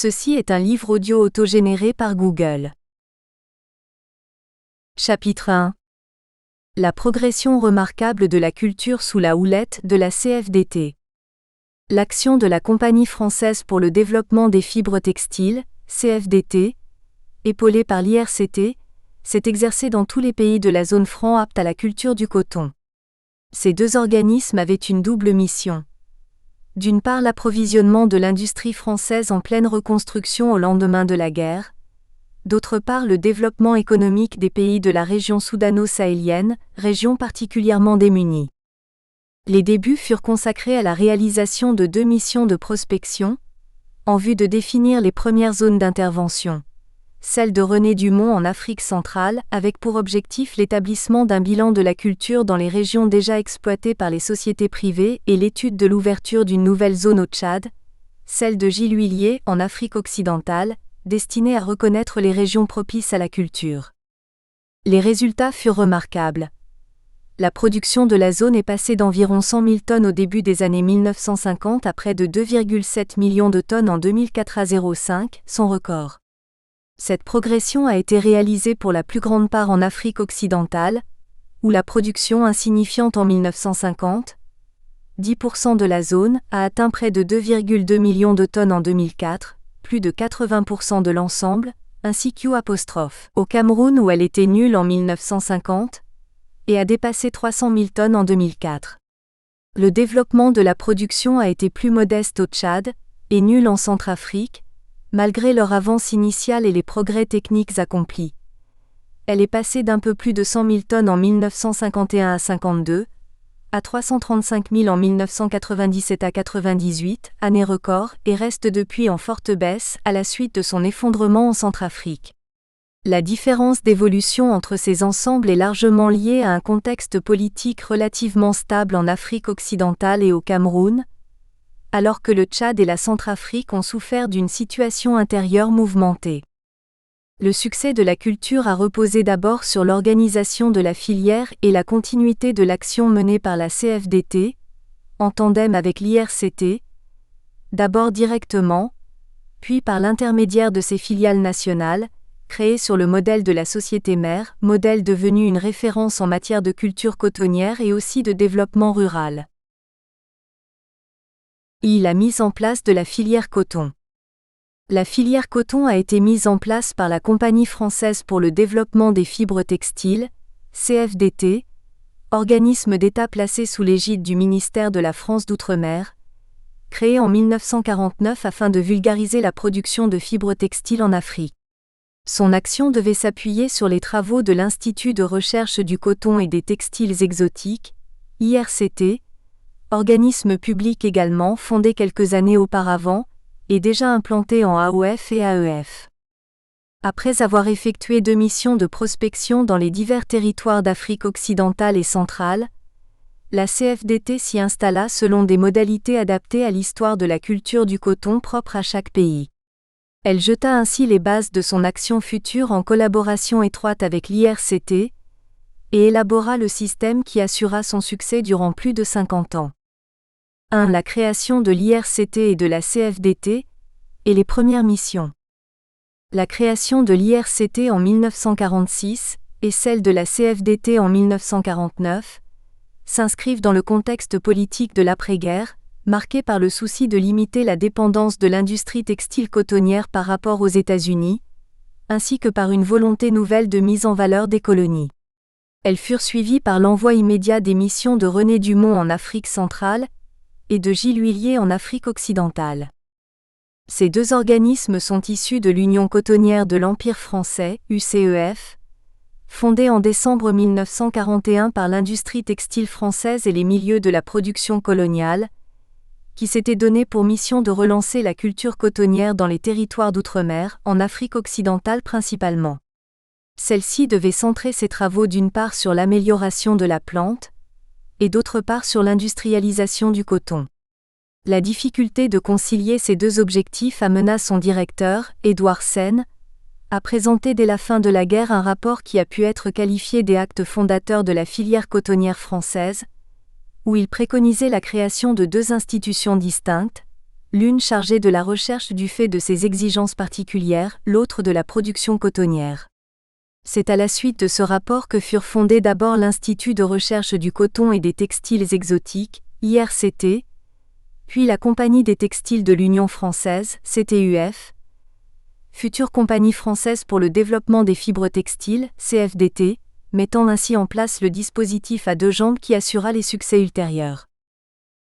Ceci est un livre audio autogénéré par Google. Chapitre 1. La progression remarquable de la culture sous la houlette de la CFDT. L'action de la Compagnie française pour le développement des fibres textiles, CFDT, épaulée par l'IRCT, s'est exercée dans tous les pays de la zone franc apte à la culture du coton. Ces deux organismes avaient une double mission. D'une part, l'approvisionnement de l'industrie française en pleine reconstruction au lendemain de la guerre. D'autre part, le développement économique des pays de la région soudano-sahélienne, région particulièrement démunie. Les débuts furent consacrés à la réalisation de deux missions de prospection, en vue de définir les premières zones d'intervention. Celle de René Dumont en Afrique centrale, avec pour objectif l'établissement d'un bilan de la culture dans les régions déjà exploitées par les sociétés privées et l'étude de l'ouverture d'une nouvelle zone au Tchad. Celle de Gilles Huillier en Afrique occidentale, destinée à reconnaître les régions propices à la culture. Les résultats furent remarquables. La production de la zone est passée d'environ 100 000 tonnes au début des années 1950 à près de 2,7 millions de tonnes en 2004 à 0,5, son record. Cette progression a été réalisée pour la plus grande part en Afrique occidentale, où la production insignifiante en 1950, 10% de la zone, a atteint près de 2,2 millions de tonnes en 2004, plus de 80% de l'ensemble, ainsi qu'U'. Au Cameroun où elle était nulle en 1950, et a dépassé 300 000 tonnes en 2004. Le développement de la production a été plus modeste au Tchad, et nul en Centrafrique, malgré leur avance initiale et les progrès techniques accomplis. Elle est passée d'un peu plus de 100 000 tonnes en 1951 à 52, à 335 000 en 1997 à 98, année record, et reste depuis en forte baisse à la suite de son effondrement en Centrafrique. La différence d'évolution entre ces ensembles est largement liée à un contexte politique relativement stable en Afrique occidentale et au Cameroun, alors que le Tchad et la Centrafrique ont souffert d'une situation intérieure mouvementée. Le succès de la culture a reposé d'abord sur l'organisation de la filière et la continuité de l'action menée par la CFDT, en tandem avec l'IRCT, d'abord directement, puis par l'intermédiaire de ses filiales nationales, créées sur le modèle de la société mère, modèle devenu une référence en matière de culture cotonnière et aussi de développement rural. La mise en place de la filière coton. La filière coton a été mise en place par la Compagnie française pour le développement des fibres textiles, CFDT, organisme d'État placé sous l'égide du ministère de la France d'Outre-mer, créé en 1949 afin de vulgariser la production de fibres textiles en Afrique. Son action devait s'appuyer sur les travaux de l'Institut de recherche du coton et des textiles exotiques, IRCT, organisme public également fondé quelques années auparavant, et déjà implanté en AOF et AEF. Après avoir effectué deux missions de prospection dans les divers territoires d'Afrique occidentale et centrale, la CFDT s'y installa selon des modalités adaptées à l'histoire de la culture du coton propre à chaque pays. Elle jeta ainsi les bases de son action future en collaboration étroite avec l'IRCT, et élabora le système qui assura son succès durant plus de 50 ans. 1. La création de l'IRCT et de la CFDT, et les premières missions. La création de l'IRCT en 1946, et celle de la CFDT en 1949, s'inscrivent dans le contexte politique de l'après-guerre, marqué par le souci de limiter la dépendance de l'industrie textile cotonnière par rapport aux États-Unis, ainsi que par une volonté nouvelle de mise en valeur des colonies. Elles furent suivies par l'envoi immédiat des missions de René Dumont en Afrique centrale, et de Gilles Huillier en Afrique occidentale. Ces deux organismes sont issus de l'Union cotonnière de l'Empire français, UCEF, fondée en décembre 1941 par l'industrie textile française et les milieux de la production coloniale, qui s'était donné pour mission de relancer la culture cotonnière dans les territoires d'outre-mer, en Afrique occidentale principalement. Celle-ci devait centrer ses travaux d'une part sur l'amélioration de la plante, et d'autre part sur l'industrialisation du coton. La difficulté de concilier ces deux objectifs amena son directeur, Édouard Sen, à présenter dès la fin de la guerre un rapport qui a pu être qualifié des actes fondateurs de la filière cotonnière française, où il préconisait la création de deux institutions distinctes, l'une chargée de la recherche du fait de ses exigences particulières, l'autre de la production cotonnière. C'est à la suite de ce rapport que furent fondés d'abord l'Institut de recherche du coton et des textiles exotiques, IRCT, puis la Compagnie des textiles de l'Union française, CTUF, future Compagnie française pour le développement des fibres textiles, CFDT, mettant ainsi en place le dispositif à deux jambes qui assura les succès ultérieurs.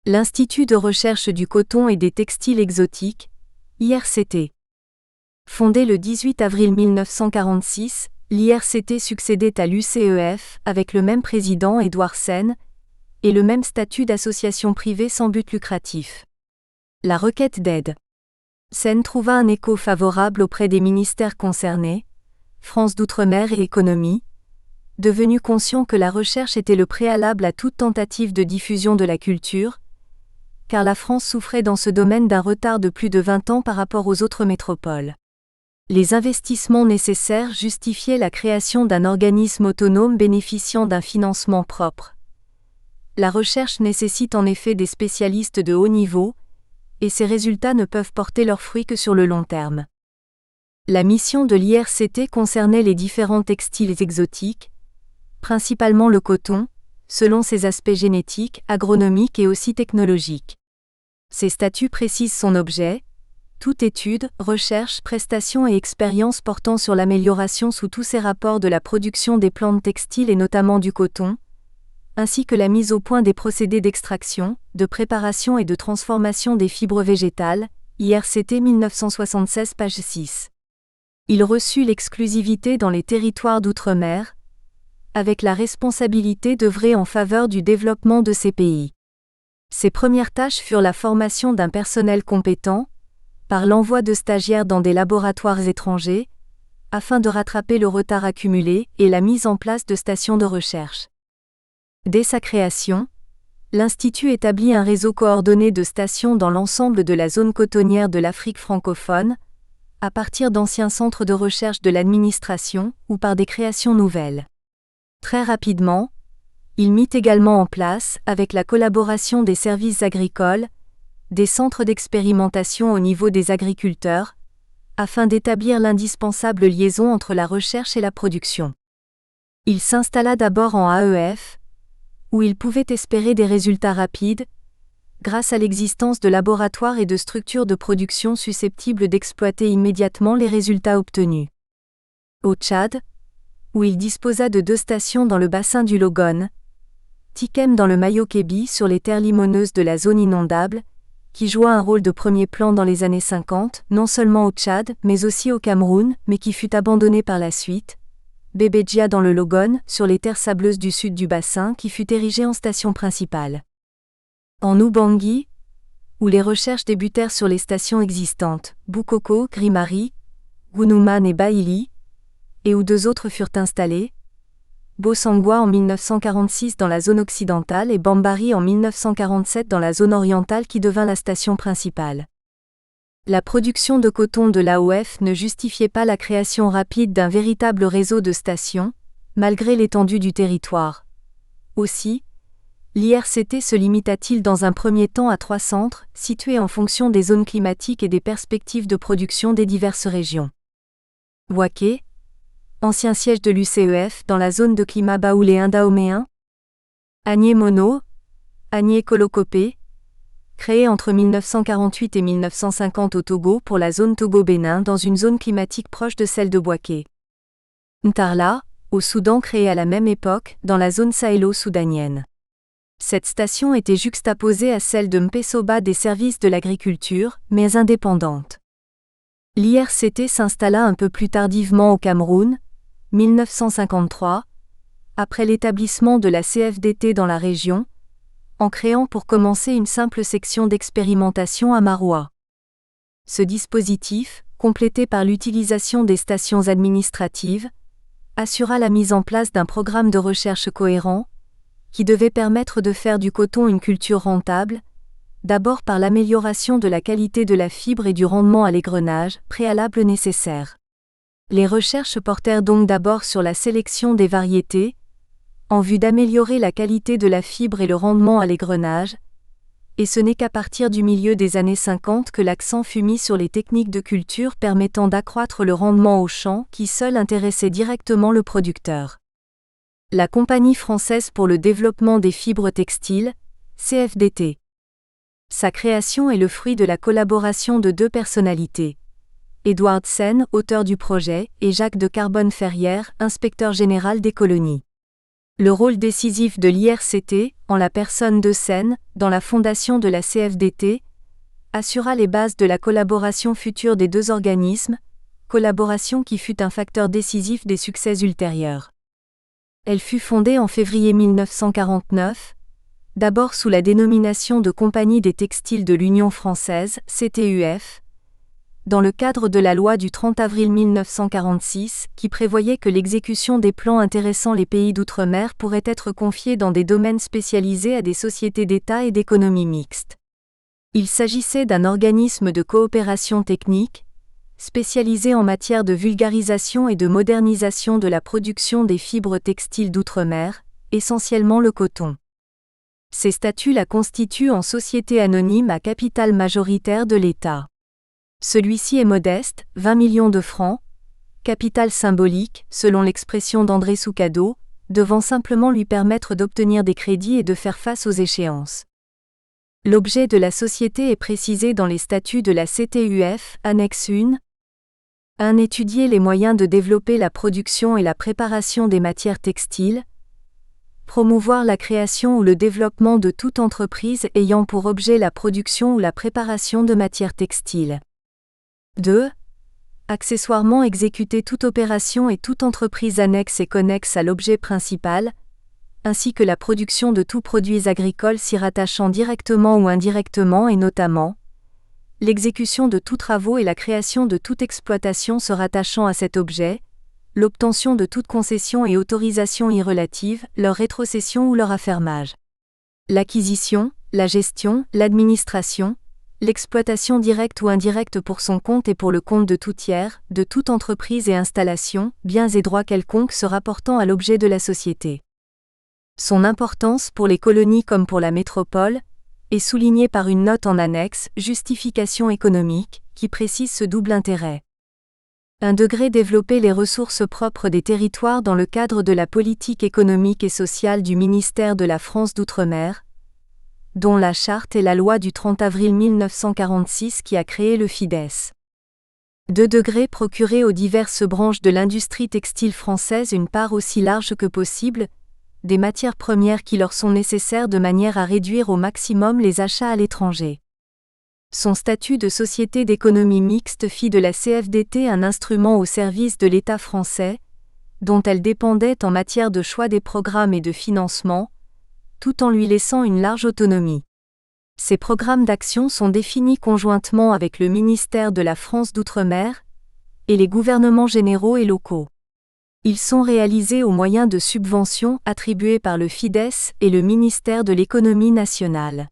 L'Institut de recherche du coton et des textiles exotiques, IRCT. Fondé le 18 avril 1946, l'IRCT succédait à l'UCEF avec le même président Édouard Sen et le même statut d'association privée sans but lucratif. La requête d'aide. Sen trouva un écho favorable auprès des ministères concernés, France d'Outre-mer et Économie, devenu conscient que la recherche était le préalable à toute tentative de diffusion de la culture, car la France souffrait dans ce domaine d'un retard de plus de 20 ans par rapport aux autres métropoles. Les investissements nécessaires justifiaient la création d'un organisme autonome bénéficiant d'un financement propre. La recherche nécessite en effet des spécialistes de haut niveau, et ces résultats ne peuvent porter leurs fruits que sur le long terme. La mission de l'IRCT concernait les différents textiles exotiques, principalement le coton, selon ses aspects génétiques, agronomiques et aussi technologiques. Ces statuts précisent son objet, toute étude, recherche, prestation et expérience portant sur l'amélioration sous tous ses rapports de la production des plantes textiles et notamment du coton, ainsi que la mise au point des procédés d'extraction, de préparation et de transformation des fibres végétales, IRCT 1976 page 6. Il reçut l'exclusivité dans les territoires d'outre-mer, avec la responsabilité d'œuvrer en faveur du développement de ces pays. Ses premières tâches furent la formation d'un personnel compétent, par l'envoi de stagiaires dans des laboratoires étrangers, afin de rattraper le retard accumulé et la mise en place de stations de recherche. Dès sa création, l'Institut établit un réseau coordonné de stations dans l'ensemble de la zone cotonnière de l'Afrique francophone, à partir d'anciens centres de recherche de l'administration ou par des créations nouvelles. Très rapidement, il mit également en place, avec la collaboration des services agricoles, des centres d'expérimentation au niveau des agriculteurs, afin d'établir l'indispensable liaison entre la recherche et la production. Il s'installa d'abord en AEF, où il pouvait espérer des résultats rapides, grâce à l'existence de laboratoires et de structures de production susceptibles d'exploiter immédiatement les résultats obtenus. Au Tchad, où il disposa de 2 stations dans le bassin du Logone, Tikem dans le Mayo-Kébi sur les terres limoneuses de la zone inondable, qui joua un rôle de premier plan dans les années 50, non seulement au Tchad, mais aussi au Cameroun, mais qui fut abandonné par la suite, Bébédjia dans le Logone, sur les terres sableuses du sud du bassin, qui fut érigée en station principale. En Ubangui, où les recherches débutèrent sur les stations existantes, Boukoko, Grimari, Gunouman et Baili, et où 2 autres furent installés, Bossangwa en 1946 dans la zone occidentale et Bambari en 1947 dans la zone orientale qui devint la station principale. La production de coton de l'AOF ne justifiait pas la création rapide d'un véritable réseau de stations, malgré l'étendue du territoire. Aussi, l'IRCT se limita-t-il dans un premier temps à 3 centres, situés en fonction des zones climatiques et des perspectives de production des diverses régions. Bouaké, ancien siège de l'UCEF dans la zone de climat baoulé-indahoméen. Agné-Mono, Agné-Kolokopé, créé entre 1948 et 1950 au Togo pour la zone Togo-Bénin dans une zone climatique proche de celle de Bouaké. Ntarla, au Soudan créé à la même époque, dans la zone sahélo-soudanienne. Cette station était juxtaposée à celle de Mpessoba des services de l'agriculture, mais indépendante. L'IRCT s'installa un peu plus tardivement au Cameroun, 1953, après l'établissement de la CFDT dans la région, en créant pour commencer une simple section d'expérimentation à Maroua. Ce dispositif, complété par l'utilisation des stations administratives, assura la mise en place d'un programme de recherche cohérent, qui devait permettre de faire du coton une culture rentable, d'abord par l'amélioration de la qualité de la fibre et du rendement à l'égrenage, préalable nécessaire. Les recherches portèrent donc d'abord sur la sélection des variétés, en vue d'améliorer la qualité de la fibre et le rendement à l'égrenage, et ce n'est qu'à partir du milieu des années 50 que l'accent fut mis sur les techniques de culture permettant d'accroître le rendement au champ qui seul intéressait directement le producteur. La Compagnie française pour le développement des fibres textiles, CFDT. Sa création est le fruit de la collaboration de deux personnalités. Édouard Sen, auteur du projet, et Jacques de Carbonne-Ferrière, inspecteur général des colonies. Le rôle décisif de l'IRCT, en la personne de Sen, dans la fondation de la CFDT, assura les bases de la collaboration future des deux organismes, collaboration qui fut un facteur décisif des succès ultérieurs. Elle fut fondée en février 1949, d'abord sous la dénomination de Compagnie des textiles de l'Union française, CTUF, dans le cadre de la loi du 30 avril 1946, qui prévoyait que l'exécution des plans intéressant les pays d'outre-mer pourrait être confiée dans des domaines spécialisés à des sociétés d'État et d'économie mixte. Il s'agissait d'un organisme de coopération technique, spécialisé en matière de vulgarisation et de modernisation de la production des fibres textiles d'outre-mer, essentiellement le coton. Ses statuts la constituent en société anonyme à capital majoritaire de l'État. Celui-ci est modeste, 20 millions de francs, capital symbolique, selon l'expression d'André Soucado, devant simplement lui permettre d'obtenir des crédits et de faire face aux échéances. L'objet de la société est précisé dans les statuts de la CTUF, annexe 1. 1. Étudier les moyens de développer la production et la préparation des matières textiles. Promouvoir la création ou le développement de toute entreprise ayant pour objet la production ou la préparation de matières textiles. 2. Accessoirement exécuter toute opération et toute entreprise annexe et connexe à l'objet principal, ainsi que la production de tous produits agricoles s'y rattachant directement ou indirectement et notamment l'exécution de tous travaux et la création de toute exploitation se rattachant à cet objet, l'obtention de toute concession et autorisation y relative, leur rétrocession ou leur affermage. L'acquisition, la gestion, l'administration, l'exploitation directe ou indirecte pour son compte et pour le compte de tout tiers, de toute entreprise et installation, biens et droits quelconques se rapportant à l'objet de la société. Son importance pour les colonies comme pour la métropole est soulignée par une note en annexe, justification économique, qui précise ce double intérêt. 1. Développer les ressources propres des territoires dans le cadre de la politique économique et sociale du ministère de la France d'Outre-mer, dont la charte et la loi du 30 avril 1946 qui a créé le FIDES. 2. Procurer aux diverses branches de l'industrie textile française une part aussi large que possible des matières premières qui leur sont nécessaires de manière à réduire au maximum les achats à l'étranger. Son statut de société d'économie mixte fit de la CFDT un instrument au service de l'État français, dont elle dépendait en matière de choix des programmes et de financement, tout en lui laissant une large autonomie. Ces programmes d'action sont définis conjointement avec le ministère de la France d'Outre-mer et les gouvernements généraux et locaux. Ils sont réalisés au moyen de subventions attribuées par le FIDES et le ministère de l'Économie nationale.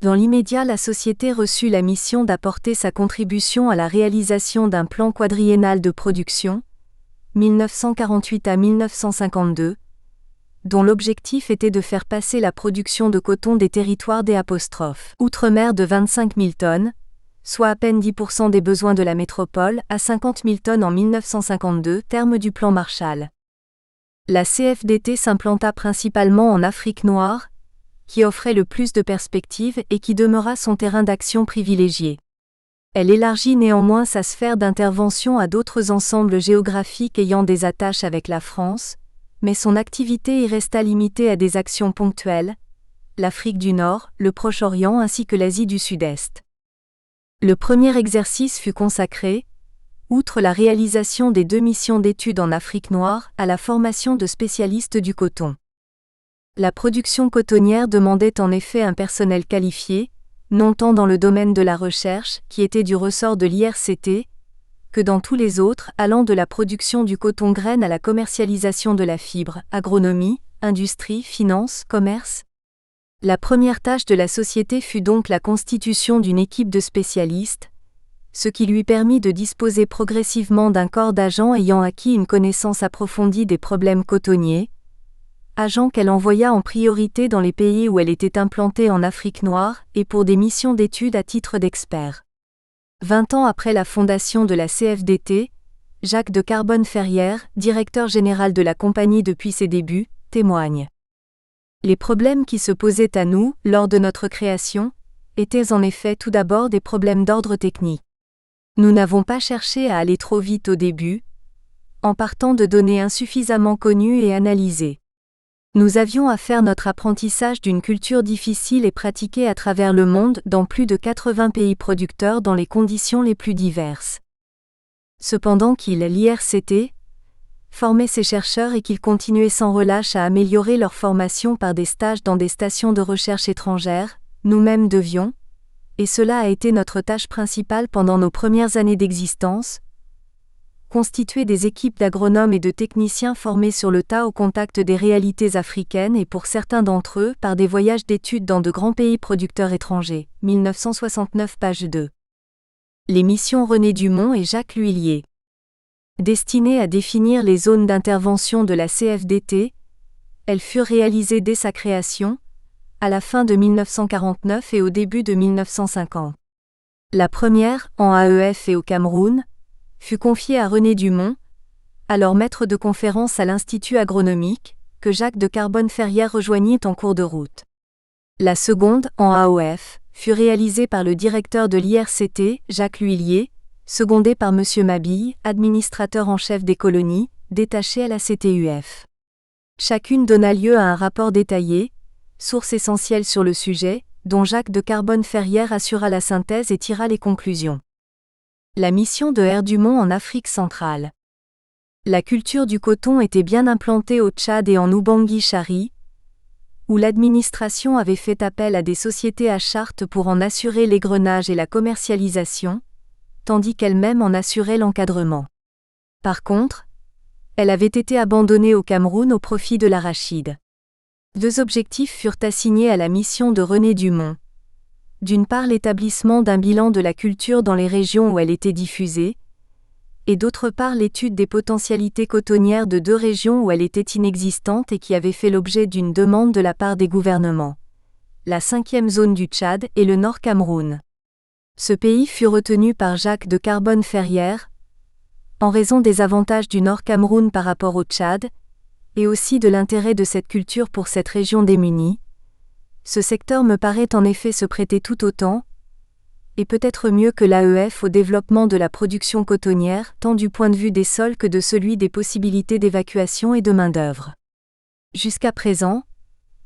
Dans l'immédiat, la société reçut la mission d'apporter sa contribution à la réalisation d'un plan quadriennal de production, 1948 à 1952, dont l'objectif était de faire passer la production de coton des territoires des Outre-mer de 25 000 tonnes, soit à peine 10% des besoins de la métropole, à 50 000 tonnes en 1952, terme du plan Marshall. La CFDT s'implanta principalement en Afrique noire, qui offrait le plus de perspectives et qui demeura son terrain d'action privilégié. Elle élargit néanmoins sa sphère d'intervention à d'autres ensembles géographiques ayant des attaches avec la France, mais son activité y resta limitée à des actions ponctuelles, l'Afrique du Nord, le Proche-Orient ainsi que l'Asie du Sud-Est. Le premier exercice fut consacré, outre la réalisation des 2 missions d'études en Afrique noire, à la formation de spécialistes du coton. La production cotonnière demandait en effet un personnel qualifié, non tant dans le domaine de la recherche, qui était du ressort de l'IRCT, que dans tous les autres, allant de la production du coton graine à la commercialisation de la fibre, agronomie, industrie, finance, commerce. La première tâche de la société fut donc la constitution d'une équipe de spécialistes, ce qui lui permit de disposer progressivement d'un corps d'agents ayant acquis une connaissance approfondie des problèmes cotonniers, agent qu'elle envoya en priorité dans les pays où elle était implantée en Afrique noire, et pour des missions d'études à titre d'expert. 20 ans après la fondation de la CFDT, Jacques de Carbonne-Ferrière, directeur général de la compagnie depuis ses débuts, témoigne. Les problèmes qui se posaient à nous, lors de notre création, étaient en effet tout d'abord des problèmes d'ordre technique. Nous n'avons pas cherché à aller trop vite au début, en partant de données insuffisamment connues et analysées. Nous avions à faire notre apprentissage d'une culture difficile et pratiquée à travers le monde dans plus de 80 pays producteurs dans les conditions les plus diverses. Cependant l'IRCT formait ces chercheurs et qu'ils continuaient sans relâche à améliorer leur formation par des stages dans des stations de recherche étrangères, nous-mêmes devions, et cela a été notre tâche principale pendant nos premières années d'existence, constituer des équipes d'agronomes et de techniciens formés sur le tas au contact des réalités africaines et pour certains d'entre eux par des voyages d'études dans de grands pays producteurs étrangers. 1969 page 2. Les missions René Dumont et Jacques L'Huillier. Destinées à définir les zones d'intervention de la CFDT, elles furent réalisées dès sa création, à la fin de 1949 et au début de 1950. La première, en AEF et au Cameroun, fut confiée à René Dumont, alors maître de conférence à l'Institut agronomique, que Jacques de Carbonne-Ferrière rejoignit en cours de route. La seconde, en AOF, fut réalisée par le directeur de l'IRCT, Jacques L'Huillier, secondé par M. Mabille, administrateur en chef des colonies, détaché à la CTUF. Chacune donna lieu à un rapport détaillé, source essentielle sur le sujet, dont Jacques de Carbonne-Ferrière assura la synthèse et tira les conclusions. La mission de R. Dumont en Afrique centrale. La culture du coton était bien implantée au Tchad et en Oubangui-Chari, où l'administration avait fait appel à des sociétés à charte pour en assurer l'égrenage et la commercialisation, tandis qu'elle-même en assurait l'encadrement. Par contre, elle avait été abandonnée au Cameroun au profit de l'arachide. 2 objectifs furent assignés à la mission de René Dumont. D'une part l'établissement d'un bilan de la culture dans les régions où elle était diffusée, et d'autre part l'étude des potentialités cotonnières de 2 régions où elle était inexistante et qui avaient fait l'objet d'une demande de la part des gouvernements. La 5e zone du Tchad et le Nord Cameroun. Ce pays fut retenu par Jacques de Carbonne-Ferrière, en raison des avantages du Nord Cameroun par rapport au Tchad, et aussi de l'intérêt de cette culture pour cette région démunie. Ce secteur me paraît en effet se prêter tout autant, et peut-être mieux que l'AEF au développement de la production cotonnière, tant du point de vue des sols que de celui des possibilités d'évacuation et de main-d'œuvre. Jusqu'à présent,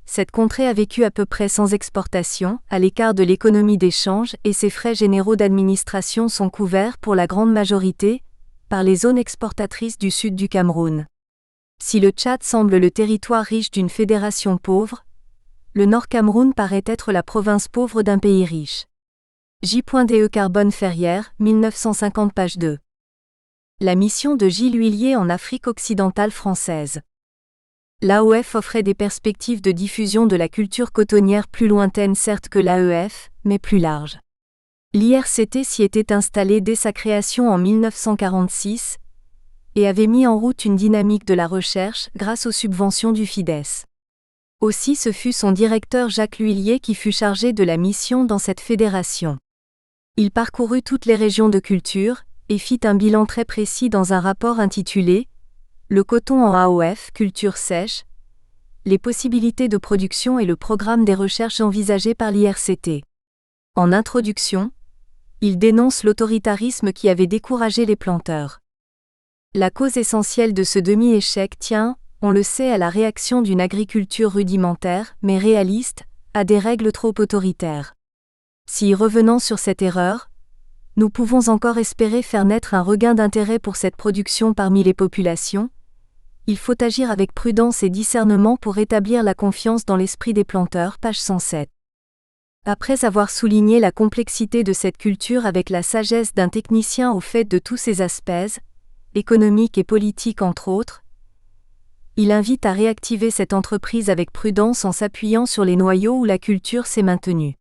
cette contrée a vécu à peu près sans exportation, à l'écart de l'économie d'échange, et ses frais généraux d'administration sont couverts pour la grande majorité par les zones exportatrices du sud du Cameroun. Si le Tchad semble le territoire riche d'une fédération pauvre, le Nord Cameroun paraît être la province pauvre d'un pays riche. J.De Carbonne-Ferrière, 1950 page 2. La mission de J. L'Huillier en Afrique occidentale française. L'AOF offrait des perspectives de diffusion de la culture cotonnière plus lointaines certes que l'AEF, mais plus larges. L'IRCT s'y était installé dès sa création en 1946 et avait mis en route une dynamique de la recherche grâce aux subventions du FIDES. Aussi ce fut son directeur Jacques L'Huillier qui fut chargé de la mission dans cette fédération. Il parcourut toutes les régions de culture et fit un bilan très précis dans un rapport intitulé « Le coton en AOF, culture sèche, les possibilités de production et le programme des recherches envisagées par l'IRCT ». En introduction, il dénonce l'autoritarisme qui avait découragé les planteurs. La cause essentielle de ce demi-échec tient, on le sait, à la réaction d'une agriculture rudimentaire, mais réaliste, à des règles trop autoritaires. Si, revenant sur cette erreur, nous pouvons encore espérer faire naître un regain d'intérêt pour cette production parmi les populations, il faut agir avec prudence et discernement pour rétablir la confiance dans l'esprit des planteurs. Page 107. Après avoir souligné la complexité de cette culture avec la sagesse d'un technicien au fait de tous ses aspects, économiques et politiques entre autres, il invite à réactiver cette entreprise avec prudence en s'appuyant sur les noyaux où la culture s'est maintenue.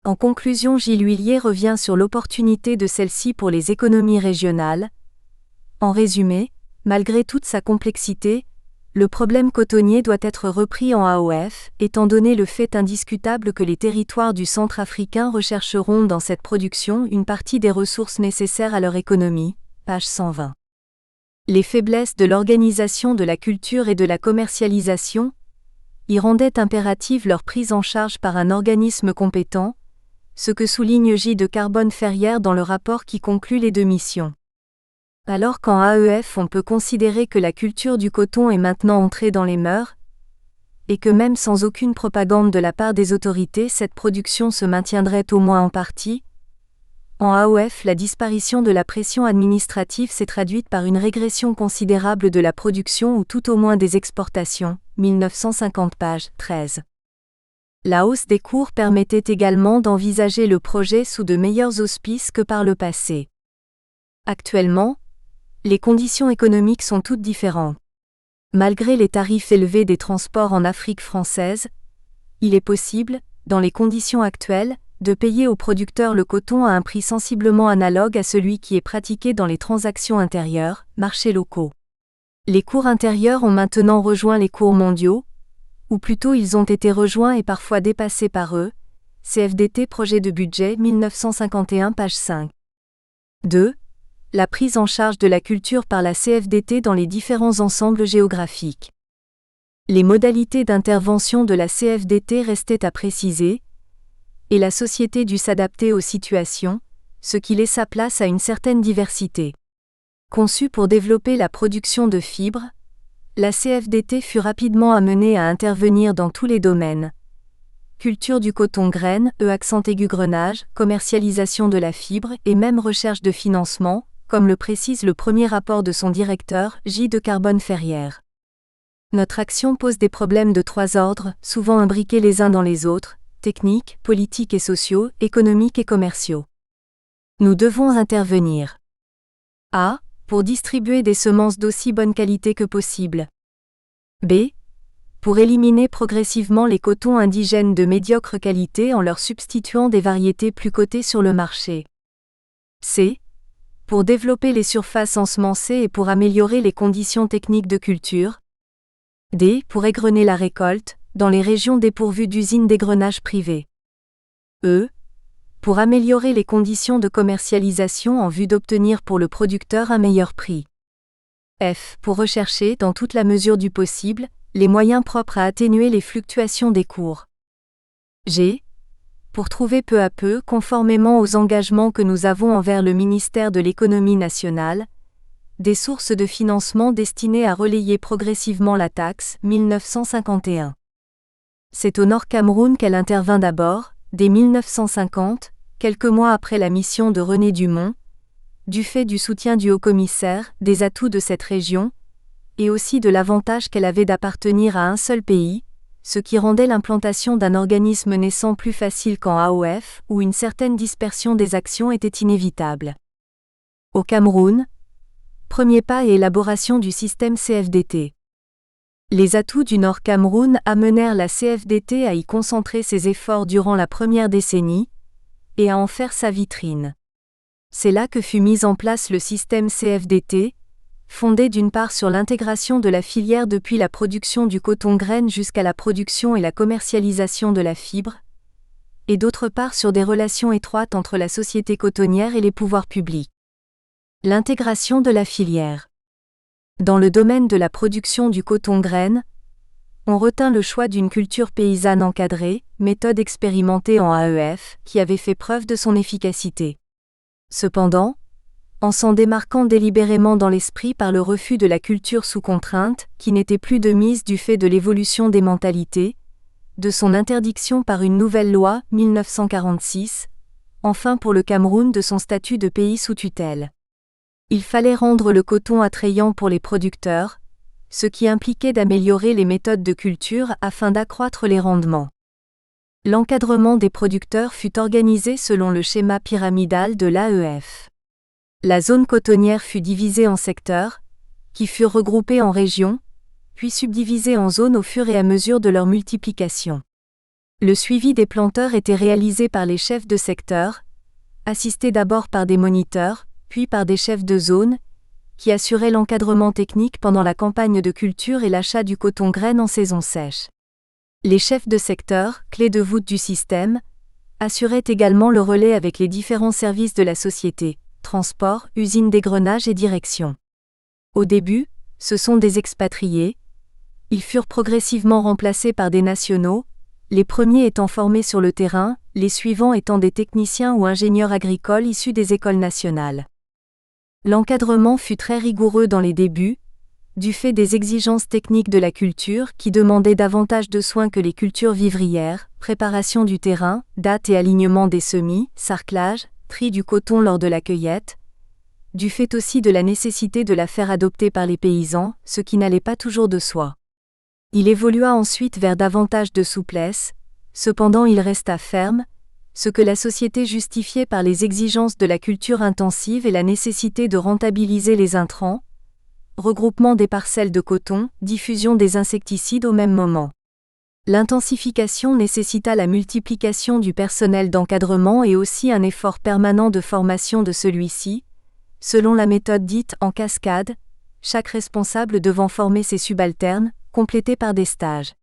En conclusion, J. L'Huillier revient sur l'opportunité de celle-ci pour les économies régionales. En résumé, malgré toute sa complexité, Le problème cotonnier doit être repris en AOF, étant donné le fait indiscutable que les territoires du centre africain rechercheront dans cette production une partie des ressources nécessaires à leur économie. Page 120. Les faiblesses de l'organisation de la culture et de la commercialisation y rendaient impérative leur prise en charge par un organisme compétent, ce que souligne J. de Carbone-Ferrière dans le rapport qui conclut les deux missions. Alors qu'en AEF on peut considérer que la culture du coton est maintenant entrée dans les mœurs, et que même sans aucune propagande de la part des autorités cette production se maintiendrait au moins en partie, en AOF la disparition de la pression administrative s'est traduite par une régression considérable de la production ou tout au moins des exportations, 1950 page 13. La hausse des cours permettait également d'envisager le projet sous de meilleurs auspices que par le passé. Actuellement, les conditions économiques sont toutes différentes. Malgré les tarifs élevés des transports en Afrique française, il est possible, dans les conditions actuelles, de payer aux producteurs le coton à un prix sensiblement analogue à celui qui est pratiqué dans les transactions intérieures, marchés locaux. Les cours intérieurs ont maintenant rejoint les cours mondiaux, ou plutôt ils ont été rejoints et parfois dépassés par eux. CFDT Projet de budget 1951 page 5. 2. La prise en charge de la culture par la CFDT dans les différents ensembles géographiques. Les modalités d'intervention de la CFDT restaient à préciser, et la société dut s'adapter aux situations, ce qui laissa place à une certaine diversité. Conçue pour développer la production de fibres, la CFDT fut rapidement amenée à intervenir dans tous les domaines. Culture du coton graine, accent aigu grenage, commercialisation de la fibre et même recherche de financement, comme le précise le premier rapport de son directeur, J. de Carbone-Ferrière. Notre action pose des problèmes de 3 ordres, souvent imbriqués les uns dans les autres, techniques, politiques et sociaux, économiques et commerciaux. Nous devons intervenir. A. Pour distribuer des semences d'aussi bonne qualité que possible. B. Pour éliminer progressivement les cotons indigènes de médiocre qualité en leur substituant des variétés plus cotées sur le marché. C. Pour développer les surfaces ensemencées et pour améliorer les conditions techniques de culture. D. Pour égrener la récolte, dans les régions dépourvues d'usines d'égrenage privées. E. Pour améliorer les conditions de commercialisation en vue d'obtenir pour le producteur un meilleur prix. F. Pour rechercher, dans toute la mesure du possible, les moyens propres à atténuer les fluctuations des cours. G. Pour trouver peu à peu, conformément aux engagements que nous avons envers le ministère de l'Économie nationale, des sources de financement destinées à relayer progressivement la taxe, 1951. C'est au Nord Cameroun qu'elle intervint d'abord, dès 1950, quelques mois après la mission de René Dumont, du fait du soutien du haut-commissaire, des atouts de cette région, et aussi de l'avantage qu'elle avait d'appartenir à un seul pays, ce qui rendait l'implantation d'un organisme naissant plus facile qu'en AOF, où une certaine dispersion des actions était inévitable. Au Cameroun, premier pas et élaboration du système CFDT. Les atouts du Nord Cameroun amenèrent la CFDT à y concentrer ses efforts durant la première décennie, et à en faire sa vitrine. C'est là que fut mis en place le système CFDT, fondé d'une part sur l'intégration de la filière depuis la production du coton graine jusqu'à la production et la commercialisation de la fibre, et d'autre part sur des relations étroites entre la société cotonnière et les pouvoirs publics. L'intégration de la filière. Dans le domaine de la production du coton graine, on retint le choix d'une culture paysanne encadrée, méthode expérimentée en AEF, qui avait fait preuve de son efficacité. Cependant, en s'en démarquant délibérément dans l'esprit par le refus de la culture sous contrainte, qui n'était plus de mise du fait de l'évolution des mentalités, de son interdiction par une nouvelle loi, 1946, enfin pour le Cameroun de son statut de pays sous tutelle. Il fallait rendre le coton attrayant pour les producteurs, ce qui impliquait d'améliorer les méthodes de culture afin d'accroître les rendements. L'encadrement des producteurs fut organisé selon le schéma pyramidal de l'AEF. La zone cotonnière fut divisée en secteurs, qui furent regroupés en régions, puis subdivisés en zones au fur et à mesure de leur multiplication. Le suivi des planteurs était réalisé par les chefs de secteur, assistés d'abord par des moniteurs, puis par des chefs de zone, qui assurait l'encadrement technique pendant la campagne de culture et l'achat du coton graine en saison sèche. Les chefs de secteur, clés de voûte du système, assuraient également le relais avec les différents services de la société, transport, usine d'égrenage et direction. Au début, ce sont des expatriés. Ils furent progressivement remplacés par des nationaux, les premiers étant formés sur le terrain, les suivants étant des techniciens ou ingénieurs agricoles issus des écoles nationales. L'encadrement fut très rigoureux dans les débuts, du fait des exigences techniques de la culture qui demandaient davantage de soins que les cultures vivrières, préparation du terrain, date et alignement des semis, sarclage, tri du coton lors de la cueillette, du fait aussi de la nécessité de la faire adopter par les paysans, ce qui n'allait pas toujours de soi. Il évolua ensuite vers davantage de souplesse, cependant il resta ferme, ce que la société justifiait par les exigences de la culture intensive et la nécessité de rentabiliser les intrants, regroupement des parcelles de coton, diffusion des insecticides au même moment. L'intensification nécessita la multiplication du personnel d'encadrement et aussi un effort permanent de formation de celui-ci, selon la méthode dite en cascade, chaque responsable devant former ses subalternes, complétés par des stages.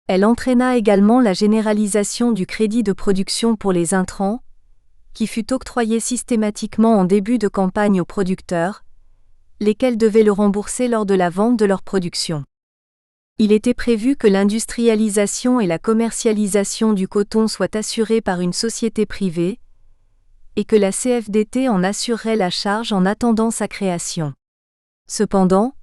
Elle entraîna également la généralisation du crédit de production pour les intrants, qui fut octroyé systématiquement en début de campagne aux producteurs, lesquels devaient le rembourser lors de la vente de leur production. Il était prévu que l'industrialisation et la commercialisation du coton soient assurées par une société privée, et que la CFDT en assurerait la charge en attendant sa création. Cependant,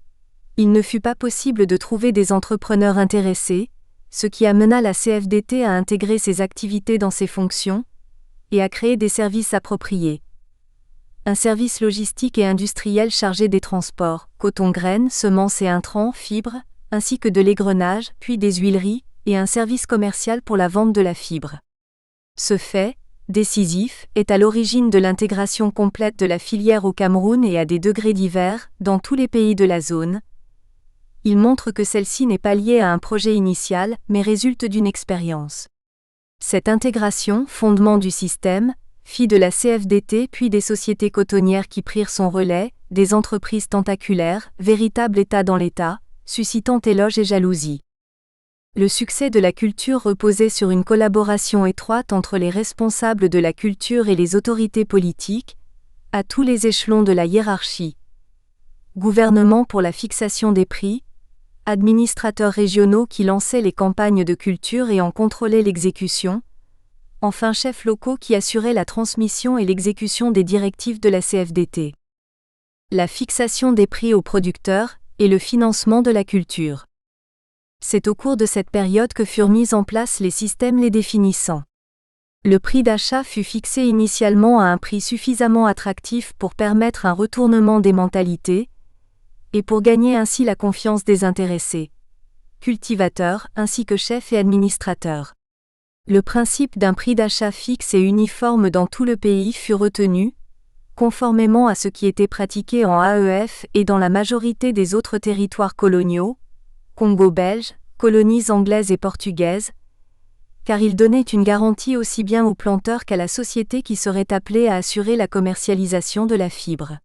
il ne fut pas possible de trouver des entrepreneurs intéressés, ce qui amena la CFDT à intégrer ses activités dans ses fonctions, et à créer des services appropriés. Un service logistique et industriel chargé des transports, coton-graines, semences et intrants, fibres, ainsi que de l'égrenage, puis des huileries, et un service commercial pour la vente de la fibre. Ce fait, décisif, est à l'origine de l'intégration complète de la filière au Cameroun et à des degrés divers, dans tous les pays de la zone. Il montre que celle-ci n'est pas liée à un projet initial, mais résulte d'une expérience. Cette intégration, fondement du système, fit de la CFDT puis des sociétés cotonnières qui prirent son relais, des entreprises tentaculaires, véritable État dans l'État, suscitant éloges et jalousie. Le succès de la culture reposait sur une collaboration étroite entre les responsables de la culture et les autorités politiques, à tous les échelons de la hiérarchie. Gouvernement pour la fixation des prix, administrateurs régionaux qui lançaient les campagnes de culture et en contrôlaient l'exécution, enfin chefs locaux qui assuraient la transmission et l'exécution des directives de la CFDT. La fixation des prix aux producteurs et le financement de la culture. C'est au cours de cette période que furent mis en place les systèmes les définissant. Le prix d'achat fut fixé initialement à un prix suffisamment attractif pour permettre un retournement des mentalités, et pour gagner ainsi la confiance des intéressés, cultivateurs ainsi que chefs et administrateurs. Le principe d'un prix d'achat fixe et uniforme dans tout le pays fut retenu, conformément à ce qui était pratiqué en AEF et dans la majorité des autres territoires coloniaux, Congo belge, colonies anglaises et portugaises, car il donnait une garantie aussi bien aux planteurs qu'à la société qui serait appelée à assurer la commercialisation de la fibre.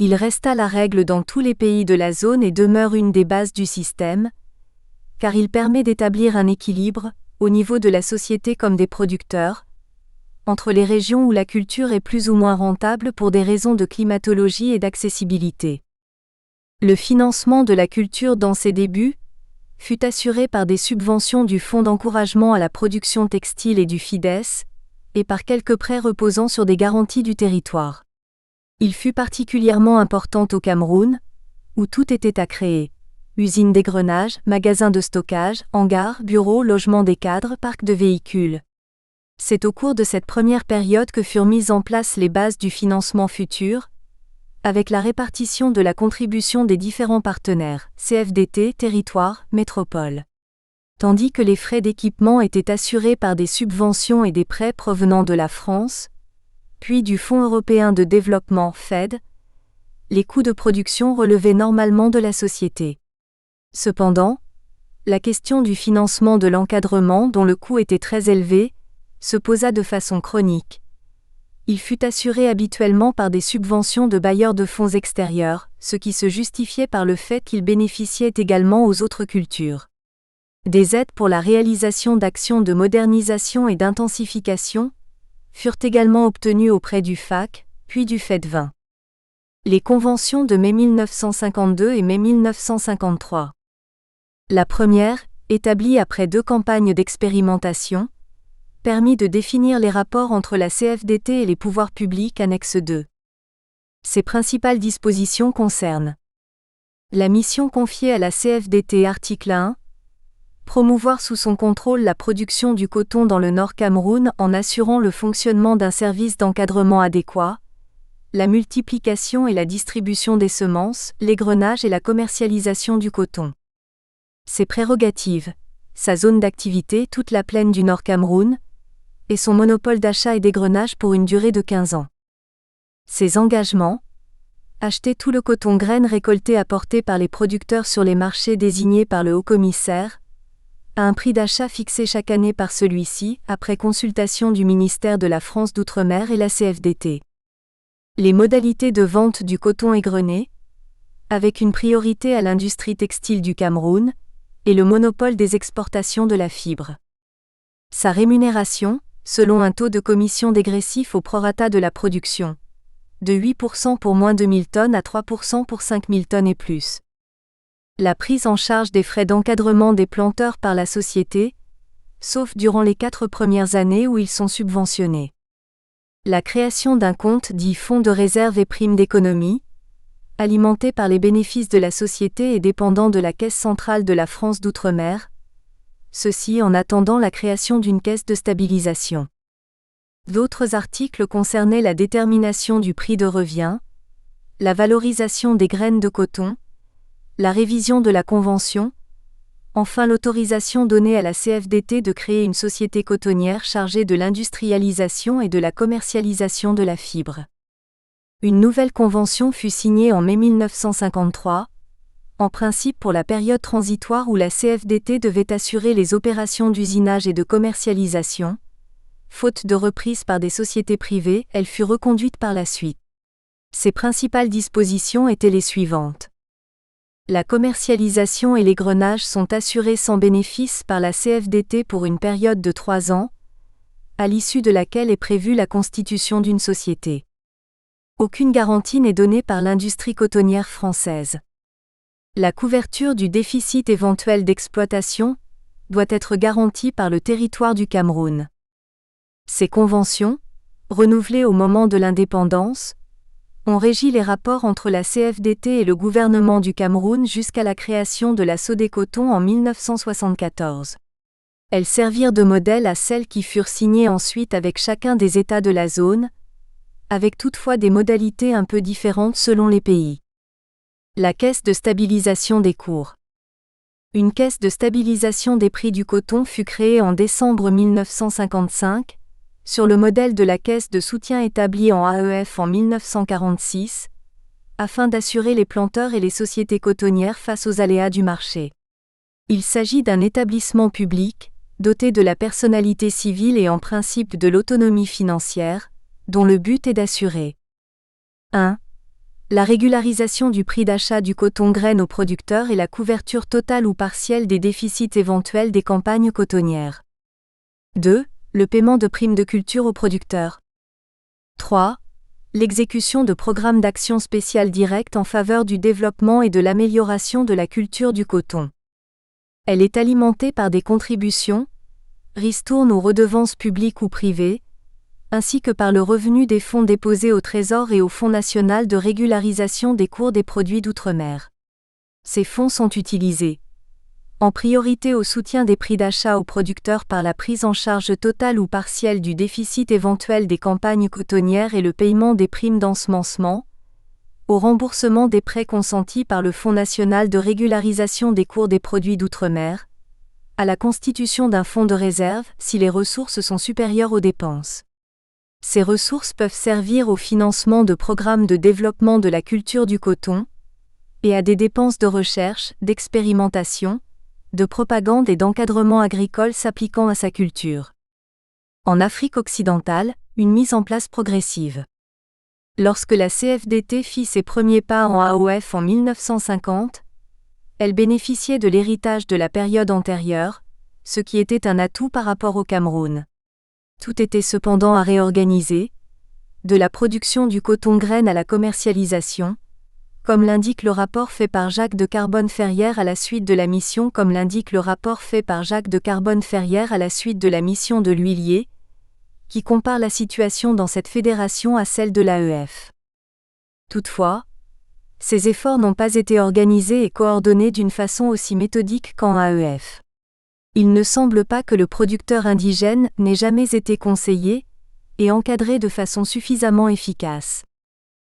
Il resta la règle dans tous les pays de la zone et demeure une des bases du système, car il permet d'établir un équilibre, au niveau de la société comme des producteurs, entre les régions où la culture est plus ou moins rentable pour des raisons de climatologie et d'accessibilité. Le financement de la culture dans ses débuts fut assuré par des subventions du Fonds d'encouragement à la production textile et du FIDES, et par quelques prêts reposant sur des garanties du territoire. Il fut particulièrement important au Cameroun, où tout était à créer. Usines d'égrenage, magasins de stockage, hangars, bureaux, logements des cadres, parcs de véhicules. C'est au cours de cette première période que furent mises en place les bases du financement futur, avec la répartition de la contribution des différents partenaires, CFDT, territoire, métropole. Tandis que les frais d'équipement étaient assurés par des subventions et des prêts provenant de la France, puis du Fonds européen de développement FED, les coûts de production relevaient normalement de la société. Cependant, la question du financement de l'encadrement dont le coût était très élevé, se posa de façon chronique. Il fut assuré habituellement par des subventions de bailleurs de fonds extérieurs, ce qui se justifiait par le fait qu'il bénéficiait également aux autres cultures. Des aides pour la réalisation d'actions de modernisation et d'intensification furent également obtenues auprès du FAC, puis du FED20. Les conventions de mai 1952 et mai 1953. La première, établie après 2 campagnes d'expérimentation, permit de définir les rapports entre la CFDT et les pouvoirs publics annexe 2. Ses principales dispositions concernent la mission confiée à la CFDT article 1, promouvoir sous son contrôle la production du coton dans le Nord Cameroun en assurant le fonctionnement d'un service d'encadrement adéquat, la multiplication et la distribution des semences, l'égrenage et la commercialisation du coton. Ses prérogatives, sa zone d'activité toute la plaine du Nord Cameroun, et son monopole d'achat et d'égrenage pour une durée de 15 ans. Ses engagements, acheter tout le coton graine récolté apporté par les producteurs sur les marchés désignés par le haut-commissaire, à un prix d'achat fixé chaque année par celui-ci, après consultation du ministère de la France d'Outre-mer et la CFDT. Les modalités de vente du coton égrené, avec une priorité à l'industrie textile du Cameroun, et le monopole des exportations de la fibre. Sa rémunération, selon un taux de commission dégressif au prorata de la production, de 8% pour moins de 1000 tonnes à 3% pour 5000 tonnes et plus. La prise en charge des frais d'encadrement des planteurs par la société, sauf durant les 4 premières années où ils sont subventionnés. La création d'un compte dit fonds de réserve et prime d'économie, alimenté par les bénéfices de la société et dépendant de la Caisse centrale de la France d'Outre-mer, ceci en attendant la création d'une caisse de stabilisation. D'autres articles concernaient la détermination du prix de revient, la valorisation des graines de coton, la révision de la convention, enfin l'autorisation donnée à la CFDT de créer une société cotonnière chargée de l'industrialisation et de la commercialisation de la fibre. Une nouvelle convention fut signée en mai 1953, en principe pour la période transitoire où la CFDT devait assurer les opérations d'usinage et de commercialisation. Faute de reprise par des sociétés privées, elle fut reconduite par la suite. Ses principales dispositions étaient les suivantes. La commercialisation et l'égrenage sont assurés sans bénéfice par la CFDT pour une période de 3 ans, à l'issue de laquelle est prévue la constitution d'une société. Aucune garantie n'est donnée par l'industrie cotonnière française. La couverture du déficit éventuel d'exploitation doit être garantie par le territoire du Cameroun. Ces conventions, renouvelées au moment de l'indépendance, ont régi les rapports entre la CFDT et le gouvernement du Cameroun jusqu'à la création de la Sodécoton en 1974. Elles servirent de modèle à celles qui furent signées ensuite avec chacun des États de la zone, avec toutefois des modalités un peu différentes selon les pays. La Caisse de stabilisation des cours. Une caisse de stabilisation des prix du coton fut créée en décembre 1955, sur le modèle de la caisse de soutien établie en AEF en 1946, afin d'assurer les planteurs et les sociétés cotonnières face aux aléas du marché. Il s'agit d'un établissement public, doté de la personnalité civile et en principe de l'autonomie financière, dont le but est d'assurer 1. La régularisation du prix d'achat du coton graine aux producteurs et la couverture totale ou partielle des déficits éventuels des campagnes cotonnières. 2. Le paiement de primes de culture aux producteurs. 3. L'exécution de programmes d'action spéciale directe en faveur du développement et de l'amélioration de la culture du coton. Elle est alimentée par des contributions, ristournes ou redevances publiques ou privées, ainsi que par le revenu des fonds déposés au Trésor et au Fonds national de régularisation des cours des produits d'outre-mer. Ces fonds sont utilisés en priorité au soutien des prix d'achat aux producteurs par la prise en charge totale ou partielle du déficit éventuel des campagnes cotonnières et le paiement des primes d'ensemencement, au remboursement des prêts consentis par le Fonds national de régularisation des cours des produits d'outre-mer, à la constitution d'un fonds de réserve si les ressources sont supérieures aux dépenses. Ces ressources peuvent servir au financement de programmes de développement de la culture du coton et à des dépenses de recherche, d'expérimentation, de propagande et d'encadrement agricole s'appliquant à sa culture. En Afrique occidentale, une mise en place progressive Lorsque la CFDT fit ses premiers pas en AOF en 1950, elle bénéficiait de l'héritage de la période antérieure, ce qui était un atout par rapport au Cameroun. Tout était cependant à réorganiser, de la production du coton graine à la commercialisation, comme l'indique le rapport fait par Jacques de Carbonne-Ferrière à la suite de la mission de la mission de l'huilier, qui compare la situation dans cette fédération à celle de l'AEF. Toutefois, ces efforts n'ont pas été organisés et coordonnés d'une façon aussi méthodique qu'en AEF. Il ne semble pas que le producteur indigène n'ait jamais été conseillé et encadré de façon suffisamment efficace.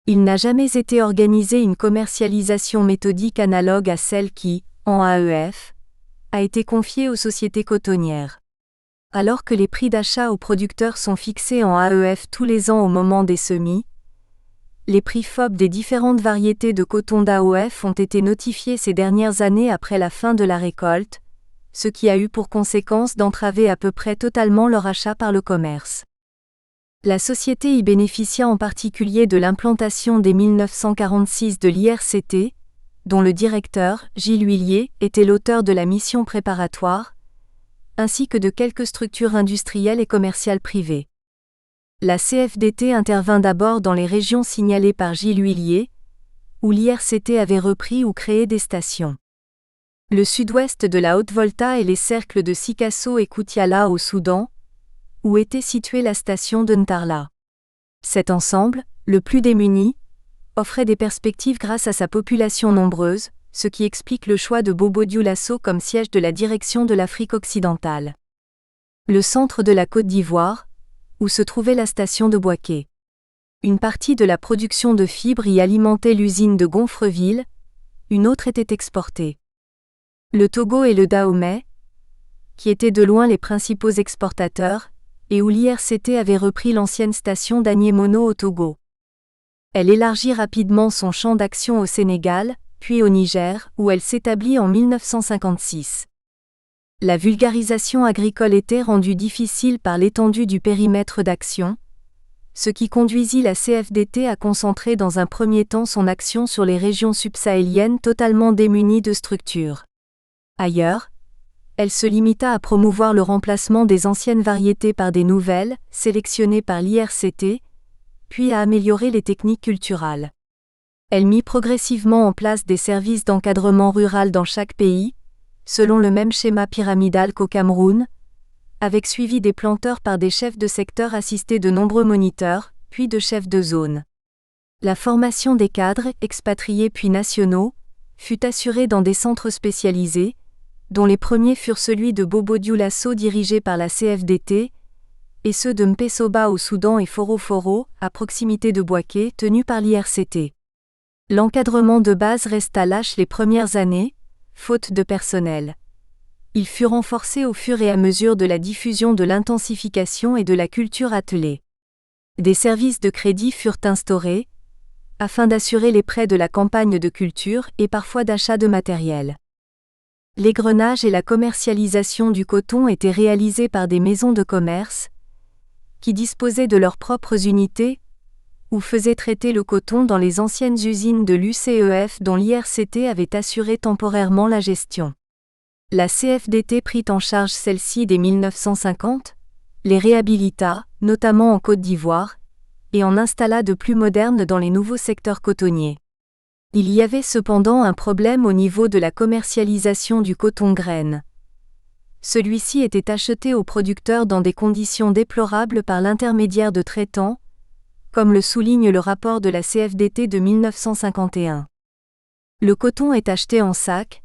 Il n'a jamais été organisé une commercialisation méthodique analogue à celle qui, en AEF, a été confiée aux sociétés cotonnières. Alors que les prix d'achat aux producteurs sont fixés en AEF tous les ans au moment des semis, les prix FOB des différentes variétés de coton d'AOF ont été notifiés ces dernières années après la fin de la récolte, ce qui a eu pour conséquence d'entraver à peu près totalement leur achat par le commerce. La société y bénéficia en particulier de l'implantation dès 1946 de l'IRCT, dont le directeur, Gilles Huillier, était l'auteur de la mission préparatoire, ainsi que de quelques structures industrielles et commerciales privées. La CFDT intervint d'abord dans les régions signalées par Gilles Huillier, où l'IRCT avait repris ou créé des stations. Le sud-ouest de la Haute-Volta et les cercles de Sikasso et Koutiala au Soudan, où était située la station de Ntarla. Cet ensemble, le plus démuni, offrait des perspectives grâce à sa population nombreuse, ce qui explique le choix de Bobo-Dioulasso comme siège de la direction de l'Afrique occidentale. Le centre de la Côte d'Ivoire, où se trouvait la station de Bouaké. Une partie de la production de fibres y alimentait l'usine de Gonfreville, une autre était exportée. Le Togo et le Dahomey, qui étaient de loin les principaux exportateurs, et où l'IRCT avait repris l'ancienne station d'Agné-Mono au Togo. Elle élargit rapidement son champ d'action au Sénégal, puis au Niger, où elle s'établit en 1956. La vulgarisation agricole était rendue difficile par l'étendue du périmètre d'action, ce qui conduisit la CFDT à concentrer dans un premier temps son action sur les régions subsahéliennes totalement démunies de structures. Ailleurs, elle se limita à promouvoir le remplacement des anciennes variétés par des nouvelles, sélectionnées par l'IRCT, puis à améliorer les techniques culturales. Elle mit progressivement en place des services d'encadrement rural dans chaque pays, selon le même schéma pyramidal qu'au Cameroun, avec suivi des planteurs par des chefs de secteur assistés de nombreux moniteurs, puis de chefs de zone. La formation des cadres, expatriés puis nationaux, fut assurée dans des centres spécialisés, dont les premiers furent celui de Bobo-Dioulasso dirigé par la CFDT, et ceux de Mpessoba au Soudan et Foro-Foro, à proximité de Bouaké, tenus par l'IRCT. L'encadrement de base resta lâche les premières années, faute de personnel. Il fut renforcé au fur et à mesure de la diffusion de l'intensification et de la culture attelée. Des services de crédit furent instaurés, afin d'assurer les prêts de la campagne de culture et parfois d'achat de matériel. L'égrenage et la commercialisation du coton étaient réalisés par des maisons de commerce, qui disposaient de leurs propres unités, ou faisaient traiter le coton dans les anciennes usines de l'UCEF dont l'IRCT avait assuré temporairement la gestion. La CFDT prit en charge celle-ci dès 1950, les réhabilita, notamment en Côte d'Ivoire, et en installa de plus modernes dans les nouveaux secteurs cotonniers. Il y avait cependant un problème au niveau de la commercialisation du coton graine. Celui-ci était acheté aux producteurs dans des conditions déplorables par l'intermédiaire de traitants, comme le souligne le rapport de la CFDT de 1951. Le coton est acheté en sac,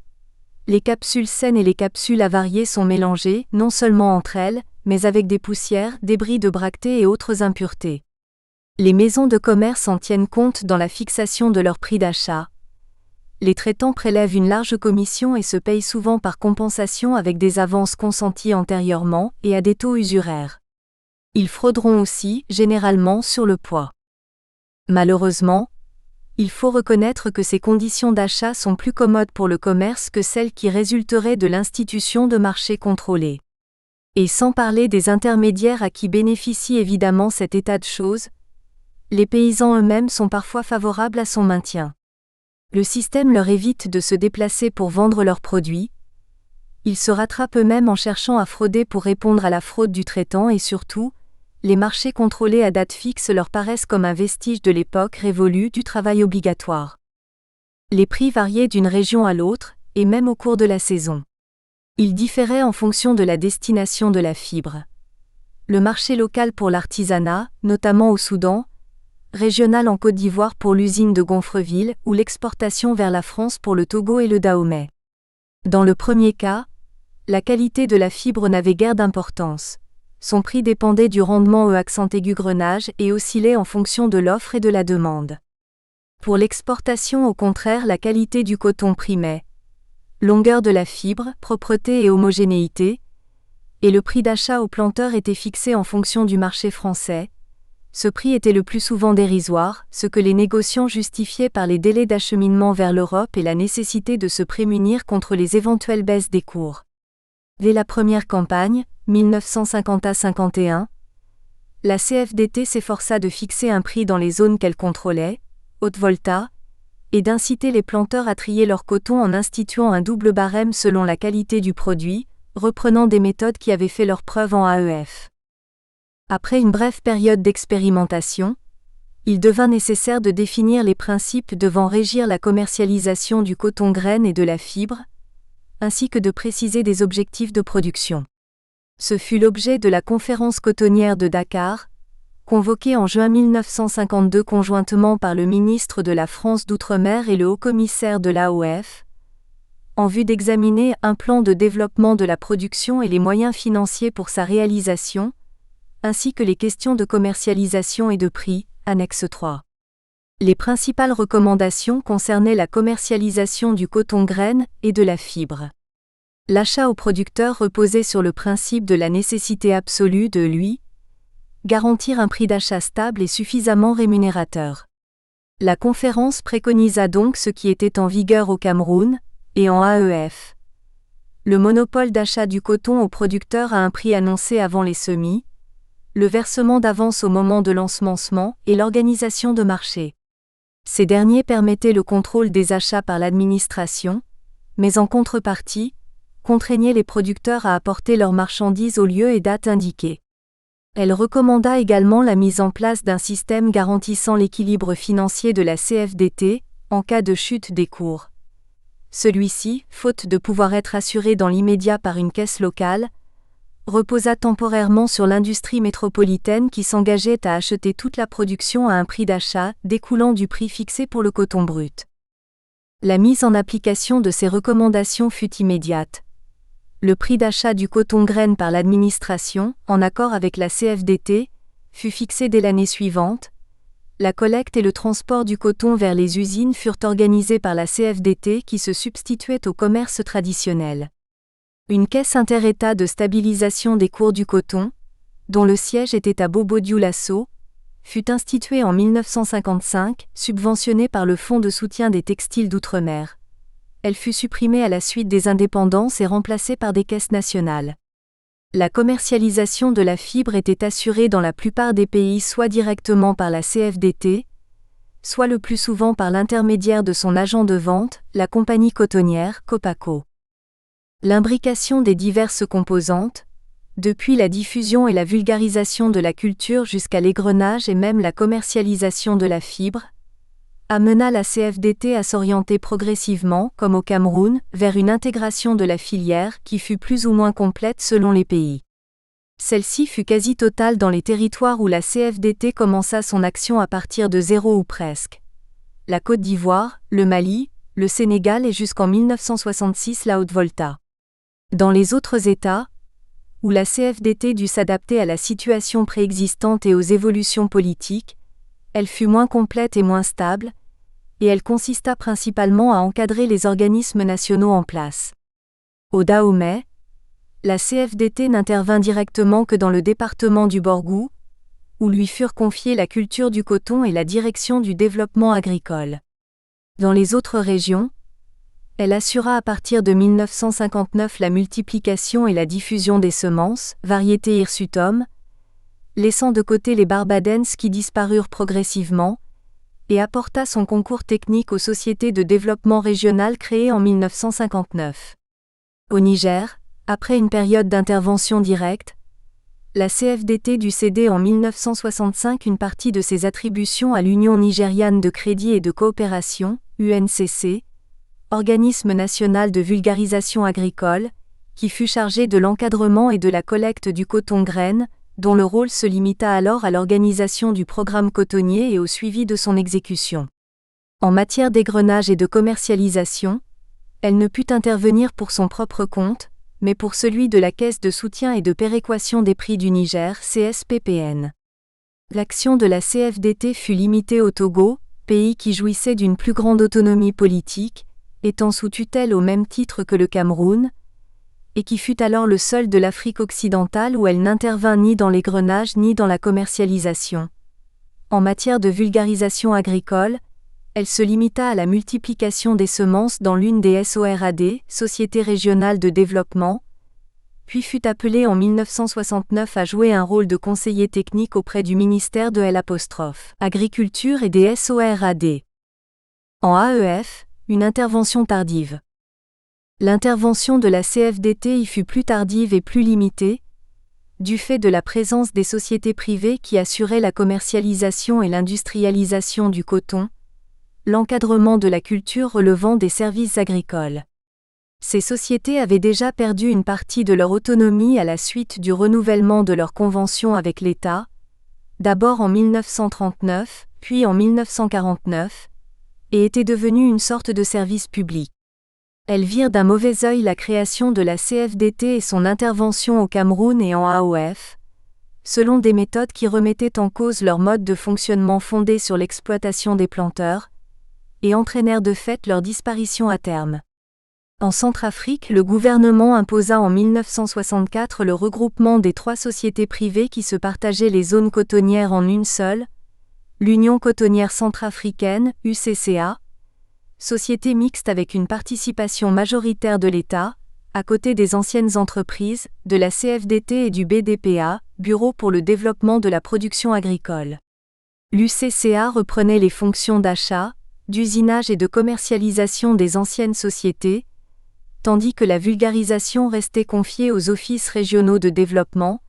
les capsules saines et les capsules avariées sont mélangées, non seulement entre elles, mais avec des poussières, débris de bractées et autres impuretés. Les maisons de commerce en tiennent compte dans la fixation de leur prix d'achat. Les traitants prélèvent une large commission et se payent souvent par compensation avec des avances consenties antérieurement et à des taux usuraires. Ils frauderont aussi, généralement, sur le poids. Malheureusement, il faut reconnaître que ces conditions d'achat sont plus commodes pour le commerce que celles qui résulteraient de l'institution de marché contrôlé. Et sans parler des intermédiaires à qui bénéficie évidemment cet état de choses, les paysans eux-mêmes sont parfois favorables à son maintien. Le système leur évite de se déplacer pour vendre leurs produits. Ils se rattrapent eux-mêmes en cherchant à frauder pour répondre à la fraude du traitant et surtout, les marchés contrôlés à date fixe leur paraissent comme un vestige de l'époque révolue du travail obligatoire. Les prix variaient d'une région à l'autre, et même au cours de la saison. Ils différaient en fonction de la destination de la fibre. Le marché local pour l'artisanat, notamment au Soudan, régional en Côte d'Ivoire pour l'usine de Gonfreville ou l'exportation vers la France pour le Togo et le Dahomey. Dans le premier cas, la qualité de la fibre n'avait guère d'importance. Son prix dépendait du rendement E-accent-aigu-grenage et oscillait en fonction de l'offre et de la demande. Pour l'exportation, au contraire, la qualité du coton primait. Longueur de la fibre, propreté et homogénéité, et le prix d'achat au planteur était fixé en fonction du marché français. Ce prix était le plus souvent dérisoire, ce que les négociants justifiaient par les délais d'acheminement vers l'Europe et la nécessité de se prémunir contre les éventuelles baisses des cours. Dès la première campagne, 1950-51, la CFDT s'efforça de fixer un prix dans les zones qu'elle contrôlait, Haute-Volta, et d'inciter les planteurs à trier leur coton en instituant un double barème selon la qualité du produit, reprenant des méthodes qui avaient fait leurs preuves en AEF. Après une brève période d'expérimentation, il devint nécessaire de définir les principes devant régir la commercialisation du coton graine et de la fibre, ainsi que de préciser des objectifs de production. Ce fut l'objet de la conférence cotonnière de Dakar, convoquée en juin 1952 conjointement par le ministre de la France d'Outre-mer et le haut-commissaire de l'AOF, en vue d'examiner un plan de développement de la production et les moyens financiers pour sa réalisation, ainsi que les questions de commercialisation et de prix, annexe 3. Les principales recommandations concernaient la commercialisation du coton graine et de la fibre. L'achat aux producteurs reposait sur le principe de la nécessité absolue de lui garantir un prix d'achat stable et suffisamment rémunérateur. La conférence préconisa donc ce qui était en vigueur au Cameroun et en AEF. Le monopole d'achat du coton aux producteurs à un prix annoncé avant les semis, le versement d'avance au moment de l'ensemencement et l'organisation de marché. Ces derniers permettaient le contrôle des achats par l'administration, mais en contrepartie, contraignaient les producteurs à apporter leurs marchandises au lieu et date indiquées. Elle recommanda également la mise en place d'un système garantissant l'équilibre financier de la CFDT, en cas de chute des cours. Celui-ci, faute de pouvoir être assuré dans l'immédiat par une caisse locale, reposa temporairement sur l'industrie métropolitaine qui s'engageait à acheter toute la production à un prix d'achat découlant du prix fixé pour le coton brut. La mise en application de ces recommandations fut immédiate. Le prix d'achat du coton graine par l'administration, en accord avec la CFDT, fut fixé dès l'année suivante. La collecte et le transport du coton vers les usines furent organisés par la CFDT qui se substituait au commerce traditionnel. Une caisse inter-État de stabilisation des cours du coton, dont le siège était à Bobo-Dioulasso, fut instituée en 1955, subventionnée par le Fonds de soutien des textiles d'outre-mer. Elle fut supprimée à la suite des indépendances et remplacée par des caisses nationales. La commercialisation de la fibre était assurée dans la plupart des pays soit directement par la CFDT, soit le plus souvent par l'intermédiaire de son agent de vente, la compagnie cotonnière, Copaco. L'imbrication des diverses composantes, depuis la diffusion et la vulgarisation de la culture jusqu'à l'égrenage et même la commercialisation de la fibre, amena la CFDT à s'orienter progressivement, comme au Cameroun, vers une intégration de la filière qui fut plus ou moins complète selon les pays. Celle-ci fut quasi totale dans les territoires où la CFDT commença son action à partir de zéro ou presque. La Côte d'Ivoire, le Mali, le Sénégal et jusqu'en 1966 la Haute-Volta. Dans les autres États, où la CFDT dut s'adapter à la situation préexistante et aux évolutions politiques, elle fut moins complète et moins stable, et elle consista principalement à encadrer les organismes nationaux en place. Au Dahomey, la CFDT n'intervint directement que dans le département du Borgou, où lui furent confiées la culture du coton et la direction du développement agricole. Dans les autres régions, elle assura à partir de 1959 la multiplication et la diffusion des semences, variétés Hirsutum, laissant de côté les Barbadens qui disparurent progressivement, et apporta son concours technique aux sociétés de développement régional créées en 1959. Au Niger, après une période d'intervention directe, la CFDT dut céder en 1965 une partie de ses attributions à l'Union nigériane de crédit et de coopération, UNCC, organisme national de vulgarisation agricole, qui fut chargé de l'encadrement et de la collecte du coton-graine, dont le rôle se limita alors à l'organisation du programme cotonnier et au suivi de son exécution. En matière d'égrenage et de commercialisation, elle ne put intervenir pour son propre compte, mais pour celui de la Caisse de soutien et de péréquation des prix du Niger, CSPPN. L'action de la CFDT fut limitée au Togo, pays qui jouissait d'une plus grande autonomie politique, étant sous tutelle au même titre que le Cameroun, et qui fut alors le seul de l'Afrique occidentale où elle n'intervint ni dans l'égrenage ni dans la commercialisation. En matière de vulgarisation agricole, elle se limita à la multiplication des semences dans l'une des SORAD, Sociétés régionales de développement, puis fut appelée en 1969 à jouer un rôle de conseiller technique auprès du ministère de l'Agriculture et des SORAD. En AEF, une intervention tardive. L'intervention de la CFDT y fut plus tardive et plus limitée, du fait de la présence des sociétés privées qui assuraient la commercialisation et l'industrialisation du coton, l'encadrement de la culture relevant des services agricoles. Ces sociétés avaient déjà perdu une partie de leur autonomie à la suite du renouvellement de leur convention avec l'État, d'abord en 1939, puis en 1949, et étaient devenues une sorte de service public. Elles virent d'un mauvais œil la création de la CFDT et son intervention au Cameroun et en AOF, selon des méthodes qui remettaient en cause leur mode de fonctionnement fondé sur l'exploitation des planteurs, et entraînèrent de fait leur disparition à terme. En Centrafrique, le gouvernement imposa en 1964 le regroupement des 3 sociétés privées qui se partageaient les zones cotonnières en une seule, l'Union cotonnière centrafricaine, UCCA, société mixte avec une participation majoritaire de l'État, à côté des anciennes entreprises, de la CFDT et du BDPA, Bureau pour le développement de la production agricole. L'UCCA reprenait les fonctions d'achat, d'usinage et de commercialisation des anciennes sociétés, tandis que la vulgarisation restait confiée aux offices régionaux de développement,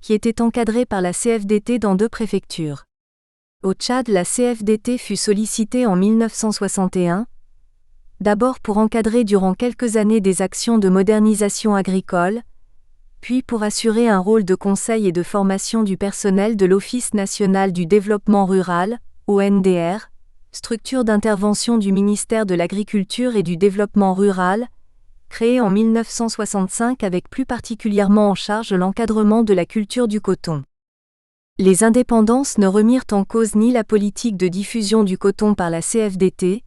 qui étaient encadrés par la CFDT dans 2 préfectures. Au Tchad, la CFDT fut sollicitée en 1961, d'abord pour encadrer durant quelques années des actions de modernisation agricole, puis pour assurer un rôle de conseil et de formation du personnel de l'Office national du développement rural, ONDR, structure d'intervention du ministère de l'Agriculture et du Développement rural, créée en 1965 avec plus particulièrement en charge l'encadrement de la culture du coton. Les indépendances ne remirent en cause ni la politique de diffusion du coton par la CFDT,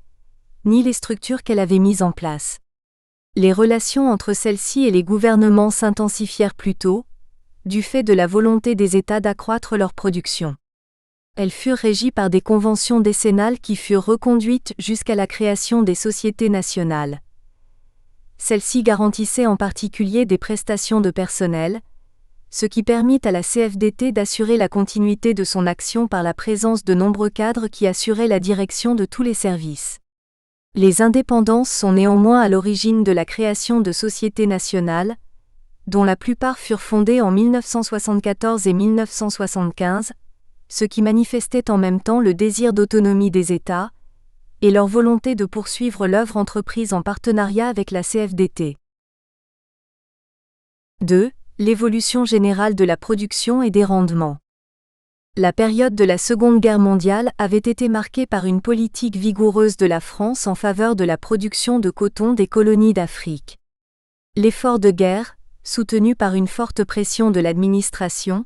ni les structures qu'elle avait mises en place. Les relations entre celle-ci et les gouvernements s'intensifièrent plutôt, du fait de la volonté des États d'accroître leur production. Elles furent régies par des conventions décennales qui furent reconduites jusqu'à la création des sociétés nationales. Celles-ci garantissaient en particulier des prestations de personnel, ce qui permit à la CFDT d'assurer la continuité de son action par la présence de nombreux cadres qui assuraient la direction de tous les services. Les indépendances sont néanmoins à l'origine de la création de sociétés nationales, dont la plupart furent fondées en 1974 et 1975, ce qui manifestait en même temps le désir d'autonomie des États, et leur volonté de poursuivre l'œuvre entreprise en partenariat avec la CFDT. 2. L'évolution générale de la production et des rendements. La période de la Seconde Guerre mondiale avait été marquée par une politique vigoureuse de la France en faveur de la production de coton des colonies d'Afrique. L'effort de guerre, soutenu par une forte pression de l'administration,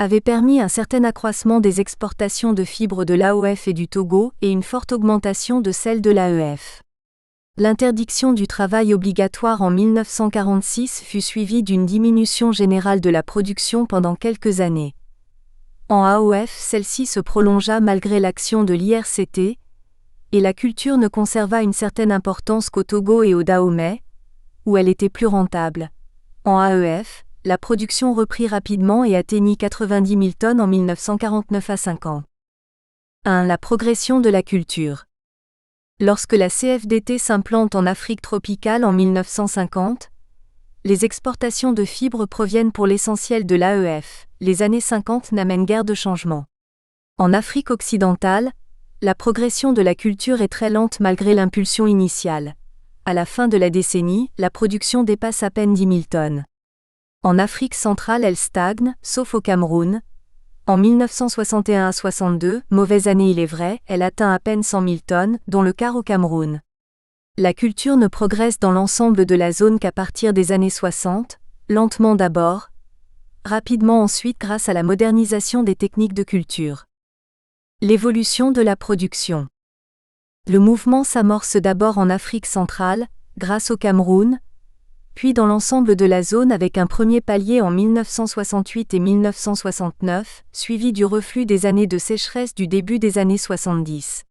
avait permis un certain accroissement des exportations de fibres de l'AOF et du Togo et une forte augmentation de celles de l'AEF. L'interdiction du travail obligatoire en 1946 fut suivie d'une diminution générale de la production pendant quelques années. En AOF, celle-ci se prolongea malgré l'action de l'IRCT, et la culture ne conserva une certaine importance qu'au Togo et au Dahomey, où elle était plus rentable. En AEF, la production reprit rapidement et atteignit 90 000 tonnes en 1949 à 5 ans. 1. La progression de la culture. Lorsque la CFDT s'implante en Afrique tropicale en 1950, les exportations de fibres proviennent pour l'essentiel de l'AEF. Les années 50 n'amènent guère de changement. En Afrique occidentale, la progression de la culture est très lente malgré l'impulsion initiale. À la fin de la décennie, la production dépasse à peine 10 000 tonnes. En Afrique centrale, elle stagne, sauf au Cameroun. En 1961 à 62, mauvaise année il est vrai, elle atteint à peine 100 000 tonnes, dont le quart au Cameroun. La culture ne progresse dans l'ensemble de la zone qu'à partir des années 60, lentement d'abord, rapidement ensuite grâce à la modernisation des techniques de culture. L'évolution de la production. Le mouvement s'amorce d'abord en Afrique centrale, grâce au Cameroun, puis dans l'ensemble de la zone avec un premier palier en 1968 et 1969, suivi du reflux des années de sécheresse du début des années 70.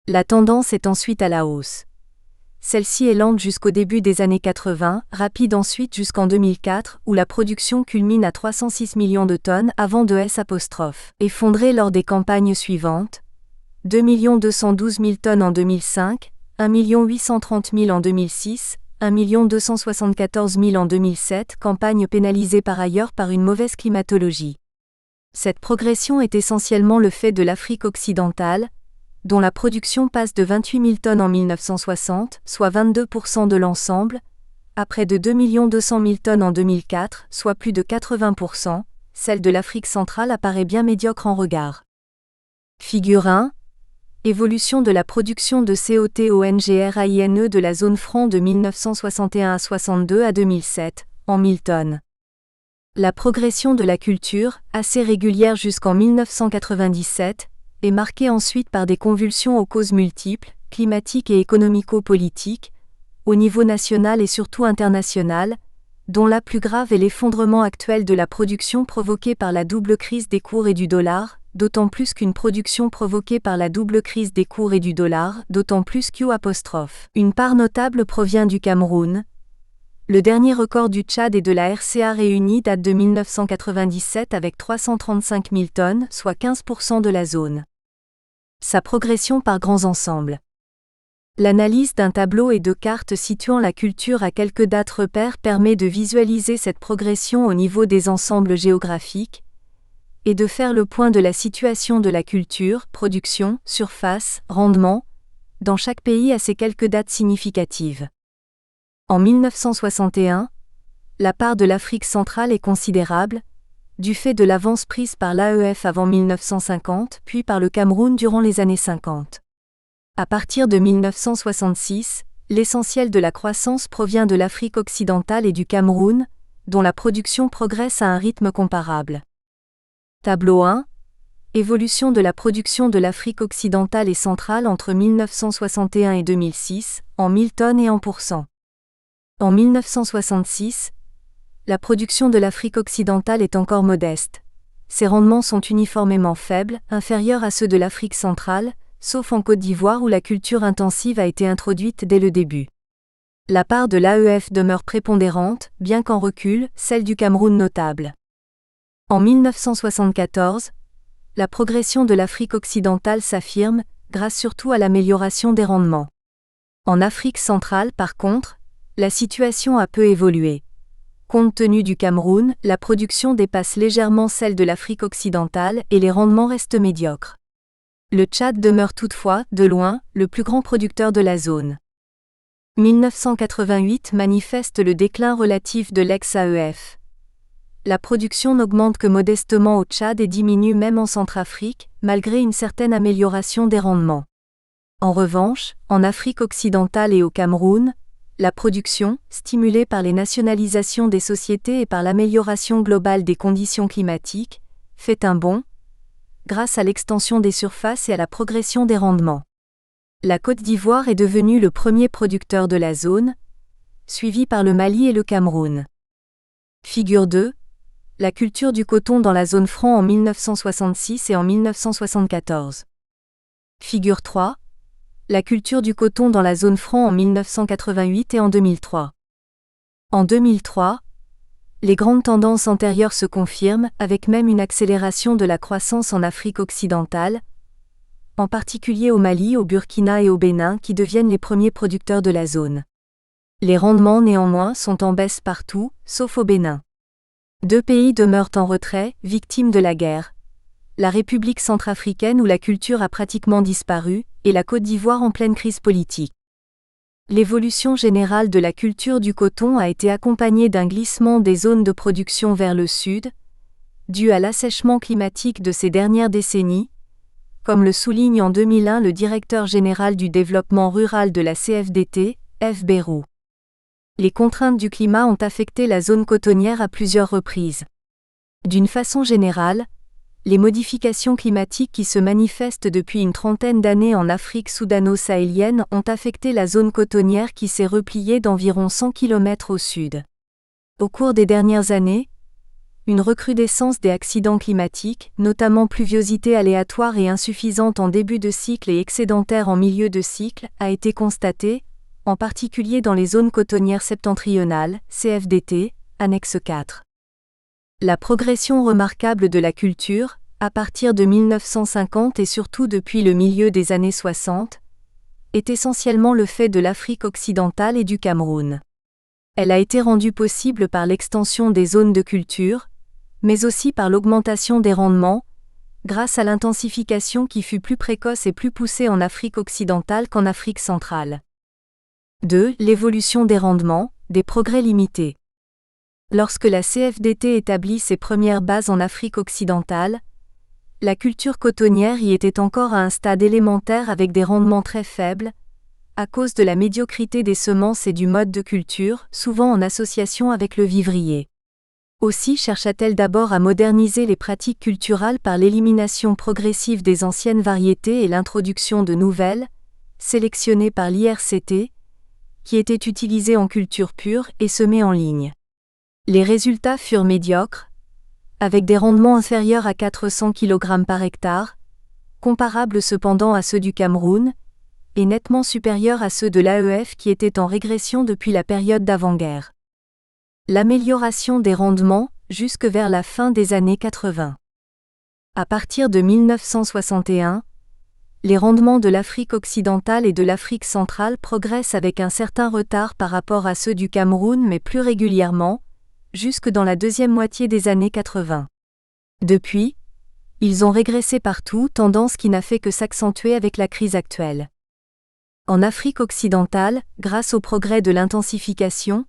La tendance est ensuite à la hausse. Celle-ci est lente jusqu'au début des années 80, rapide ensuite jusqu'en 2004, où la production culmine à 306 millions de tonnes avant de s'effondrer lors des campagnes suivantes, 2 212 000 tonnes en 2005, 1 830 000 en 2006, 1 274 000 en 2007, campagne pénalisée par ailleurs par une mauvaise climatologie. Cette progression est essentiellement le fait de l'Afrique occidentale, dont la production passe de 28 000 tonnes en 1960, soit 22% de l'ensemble, à près de 2 200 000 tonnes en 2004, soit plus de 80%, celle de l'Afrique centrale apparaît bien médiocre en regard. Figure 1. Évolution de la production de COTONGRAINE de la zone franc de 1961 à 62 à 2007, en 1000 tonnes. La progression de la culture, assez régulière jusqu'en 1997, est marquée ensuite par des convulsions aux causes multiples, climatiques et économico-politiques, au niveau national et surtout international, dont la plus grave est l'effondrement actuel de la production provoquée par la double crise des cours et du dollar, d'autant plus qu'une production provoquée par la double crise des cours et du dollar, d'autant plus qu'U'. Une part notable provient du Cameroun. Le dernier record du Tchad et de la RCA réunis date de 1997 avec 335 000 tonnes, soit 15% de la zone. Sa progression par grands ensembles. L'analyse d'un tableau et de cartes situant la culture à quelques dates repères permet de visualiser cette progression au niveau des ensembles géographiques, et de faire le point de la situation de la culture, production, surface, rendement, dans chaque pays à ces quelques dates significatives. En 1961, la part de l'Afrique centrale est considérable, du fait de l'avance prise par l'AEF avant 1950, puis par le Cameroun durant les années 50. À partir de 1966, l'essentiel de la croissance provient de l'Afrique occidentale et du Cameroun, dont la production progresse à un rythme comparable. Tableau 1. Évolution de la production de l'Afrique occidentale et centrale entre 1961 et 2006, en 1000 tonnes et en pourcents. En 1966, la production de l'Afrique occidentale est encore modeste. Ses rendements sont uniformément faibles, inférieurs à ceux de l'Afrique centrale, sauf en Côte d'Ivoire où la culture intensive a été introduite dès le début. La part de l'AEF demeure prépondérante, bien qu'en recul, celle du Cameroun notable. En 1974, la progression de l'Afrique occidentale s'affirme, grâce surtout à l'amélioration des rendements. En Afrique centrale, par contre, la situation a peu évolué. Compte tenu du Cameroun, la production dépasse légèrement celle de l'Afrique occidentale et les rendements restent médiocres. Le Tchad demeure toutefois, de loin, le plus grand producteur de la zone. 1988 manifeste le déclin relatif de l'ex-AEF. La production n'augmente que modestement au Tchad et diminue même en Centrafrique, malgré une certaine amélioration des rendements. En revanche, en Afrique occidentale et au Cameroun, la production, stimulée par les nationalisations des sociétés et par l'amélioration globale des conditions climatiques, fait un bond, grâce à l'extension des surfaces et à la progression des rendements. La Côte d'Ivoire est devenue le premier producteur de la zone, suivi par le Mali et le Cameroun. Figure 2. La culture du coton dans la zone franc en 1966 et en 1974. Figure 3. La culture du coton dans la zone franc en 1988 et en 2003. En 2003, Les grandes tendances antérieures se confirment, avec même une accélération de la croissance en Afrique occidentale, en particulier au Mali, au Burkina et au Bénin qui deviennent les premiers producteurs de la zone. Les rendements néanmoins sont en baisse partout, sauf au Bénin. Deux pays demeurent en retrait, victimes de la guerre. La République centrafricaine où la culture a pratiquement disparu, et la Côte d'Ivoire en pleine crise politique. L'évolution générale de la culture du coton a été accompagnée d'un glissement des zones de production vers le sud, dû à l'assèchement climatique de ces dernières décennies, comme le souligne en 2001 le directeur général du développement rural de la CFDT, F. Bérou. Les contraintes du climat ont affecté la zone cotonnière à plusieurs reprises. D'une façon générale, les modifications climatiques qui se manifestent depuis une trentaine d'années en Afrique soudano-sahélienne ont affecté la zone cotonnière qui s'est repliée d'environ 100 km au sud. Au cours des dernières années, une recrudescence des accidents climatiques, notamment pluviosité aléatoire et insuffisante en début de cycle et excédentaire en milieu de cycle, a été constatée, en particulier dans les zones cotonnières septentrionales, CFDT, annexe 4. La progression remarquable de la culture, à partir de 1950 et surtout depuis le milieu des années 60, est essentiellement le fait de l'Afrique occidentale et du Cameroun. Elle a été rendue possible par l'extension des zones de culture, mais aussi par l'augmentation des rendements, grâce à l'intensification qui fut plus précoce et plus poussée en Afrique occidentale qu'en Afrique centrale. 2. L'évolution des rendements, des progrès limités. Lorsque la CFDT établit ses premières bases en Afrique occidentale, la culture cotonnière y était encore à un stade élémentaire avec des rendements très faibles, à cause de la médiocrité des semences et du mode de culture, souvent en association avec le vivrier. Aussi chercha-t-elle d'abord à moderniser les pratiques culturales par l'élimination progressive des anciennes variétés et l'introduction de nouvelles, sélectionnées par l'IRCT, qui étaient utilisées en culture pure et semées en ligne. Les résultats furent médiocres, avec des rendements inférieurs à 400 kg par hectare, comparables cependant à ceux du Cameroun, et nettement supérieurs à ceux de l'AEF qui étaient en régression depuis la période d'avant-guerre. L'amélioration des rendements, jusque vers la fin des années 80. À partir de 1961, les rendements de l'Afrique occidentale et de l'Afrique centrale progressent avec un certain retard par rapport à ceux du Cameroun mais plus régulièrement, jusque dans la deuxième moitié des années 80. Depuis, ils ont régressé partout, tendance qui n'a fait que s'accentuer avec la crise actuelle. En Afrique occidentale, grâce au progrès de l'intensification,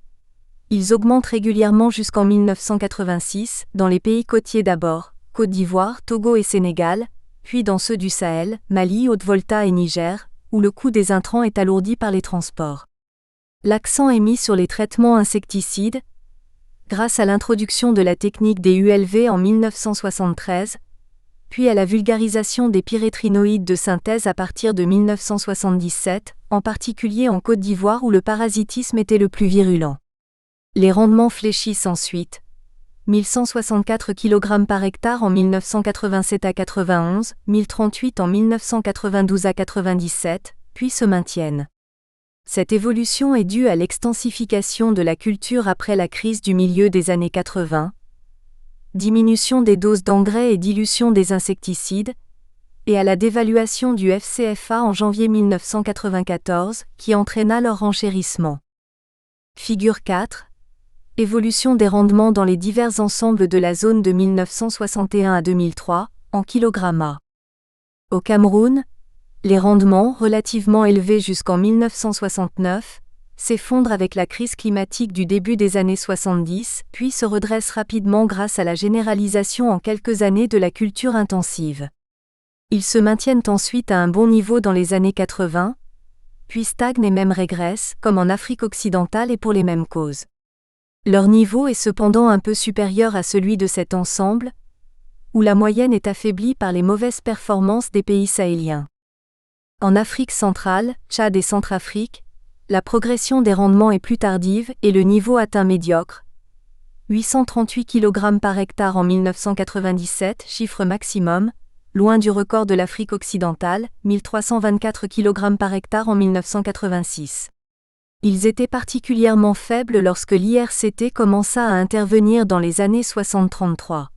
ils augmentent régulièrement jusqu'en 1986, dans les pays côtiers d'abord, Côte d'Ivoire, Togo et Sénégal, puis dans ceux du Sahel, Mali, Haute-Volta et Niger, où le coût des intrants est alourdi par les transports. L'accent est mis sur les traitements insecticides, grâce à l'introduction de la technique des ULV en 1973, puis à la vulgarisation des pyrétrinoïdes de synthèse à partir de 1977, en particulier en Côte d'Ivoire où le parasitisme était le plus virulent. Les rendements fléchissent ensuite. 1164 kg par hectare en 1987 à 91, 1038 en 1992 à 97, puis se maintiennent. Cette évolution est due à l'extensification de la culture après la crise du milieu des années 80, diminution des doses d'engrais et dilution des insecticides, et à la dévaluation du FCFA en janvier 1994, qui entraîna leur renchérissement. Figure 4. Évolution des rendements dans les divers ensembles de la zone de 1961 à 2003, en kilogrammes. Au Cameroun, les rendements, relativement élevés jusqu'en 1969, s'effondrent avec la crise climatique du début des années 70, puis se redressent rapidement grâce à la généralisation en quelques années de la culture intensive. Ils se maintiennent ensuite à un bon niveau dans les années 80, puis stagnent et même régressent, comme en Afrique occidentale et pour les mêmes causes. Leur niveau est cependant un peu supérieur à celui de cet ensemble, où la moyenne est affaiblie par les mauvaises performances des pays sahéliens. En Afrique centrale, Tchad et Centrafrique, la progression des rendements est plus tardive et le niveau atteint médiocre. 838 kg par hectare en 1997, chiffre maximum, loin du record de l'Afrique occidentale, 1324 kg par hectare en 1986. Ils étaient particulièrement faibles lorsque l'IRCT commença à intervenir dans les années 60-33.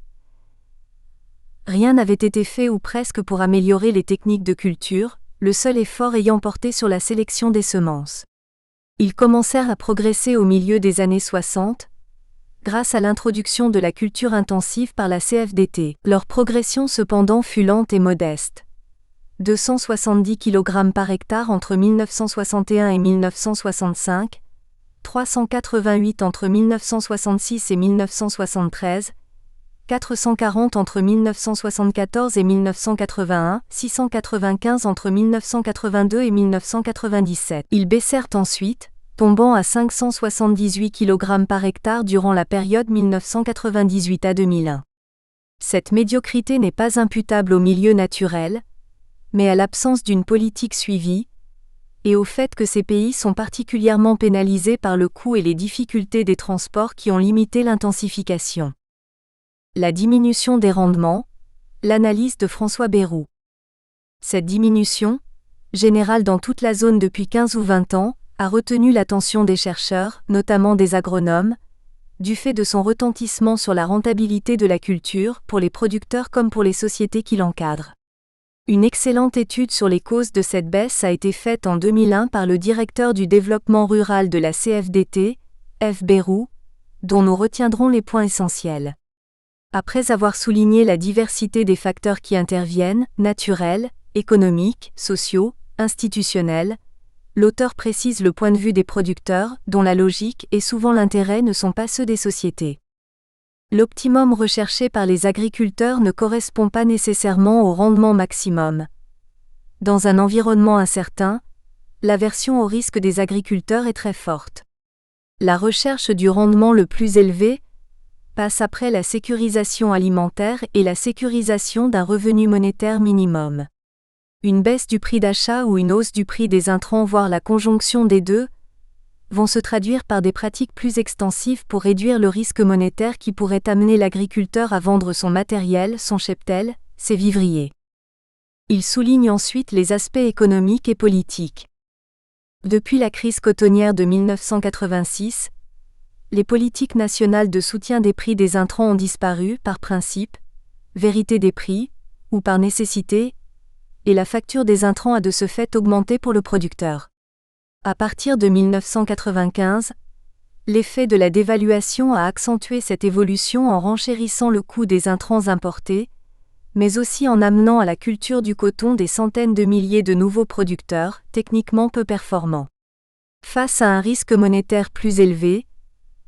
Rien n'avait été fait ou presque pour améliorer les techniques de culture, le seul effort ayant porté sur la sélection des semences. Ils commencèrent à progresser au milieu des années 60, grâce à l'introduction de la culture intensive par la CFDT. Leur progression cependant fut lente et modeste. 270 kg par hectare entre 1961 et 1965, 388 entre 1966 et 1973, 440 entre 1974 et 1981, 695 entre 1982 et 1997. Ils baissèrent ensuite, tombant à 578 kg par hectare durant la période 1998 à 2001. Cette médiocrité n'est pas imputable au milieu naturel, mais à l'absence d'une politique suivie, et au fait que ces pays sont particulièrement pénalisés par le coût et les difficultés des transports qui ont limité l'intensification. La diminution des rendements, l'analyse de François Bayrou. Cette diminution, générale dans toute la zone depuis 15 ou 20 ans, a retenu l'attention des chercheurs, notamment des agronomes, du fait de son retentissement sur la rentabilité de la culture pour les producteurs comme pour les sociétés qui l'encadrent. Une excellente étude sur les causes de cette baisse a été faite en 2001 par le directeur du développement rural de la CFDT, F. Bayrou, dont nous retiendrons les points essentiels. Après avoir souligné la diversité des facteurs qui interviennent, naturels, économiques, sociaux, institutionnels, l'auteur précise le point de vue des producteurs, dont la logique et souvent l'intérêt ne sont pas ceux des sociétés. L'optimum recherché par les agriculteurs ne correspond pas nécessairement au rendement maximum. Dans un environnement incertain, l'aversion au risque des agriculteurs est très forte. La recherche du rendement le plus élevé passe après la sécurisation alimentaire et la sécurisation d'un revenu monétaire minimum. Une baisse du prix d'achat ou une hausse du prix des intrants, voire la conjonction des deux, vont se traduire par des pratiques plus extensives pour réduire le risque monétaire qui pourrait amener l'agriculteur à vendre son matériel, son cheptel, ses vivriers. Il souligne ensuite les aspects économiques et politiques. Depuis la crise cotonnière de 1986, les politiques nationales de soutien des prix des intrants ont disparu par principe, vérité des prix, ou par nécessité, et la facture des intrants a de ce fait augmenté pour le producteur. À partir de 1995, l'effet de la dévaluation a accentué cette évolution en renchérissant le coût des intrants importés, mais aussi en amenant à la culture du coton des centaines de milliers de nouveaux producteurs, techniquement peu performants. Face à un risque monétaire plus élevé,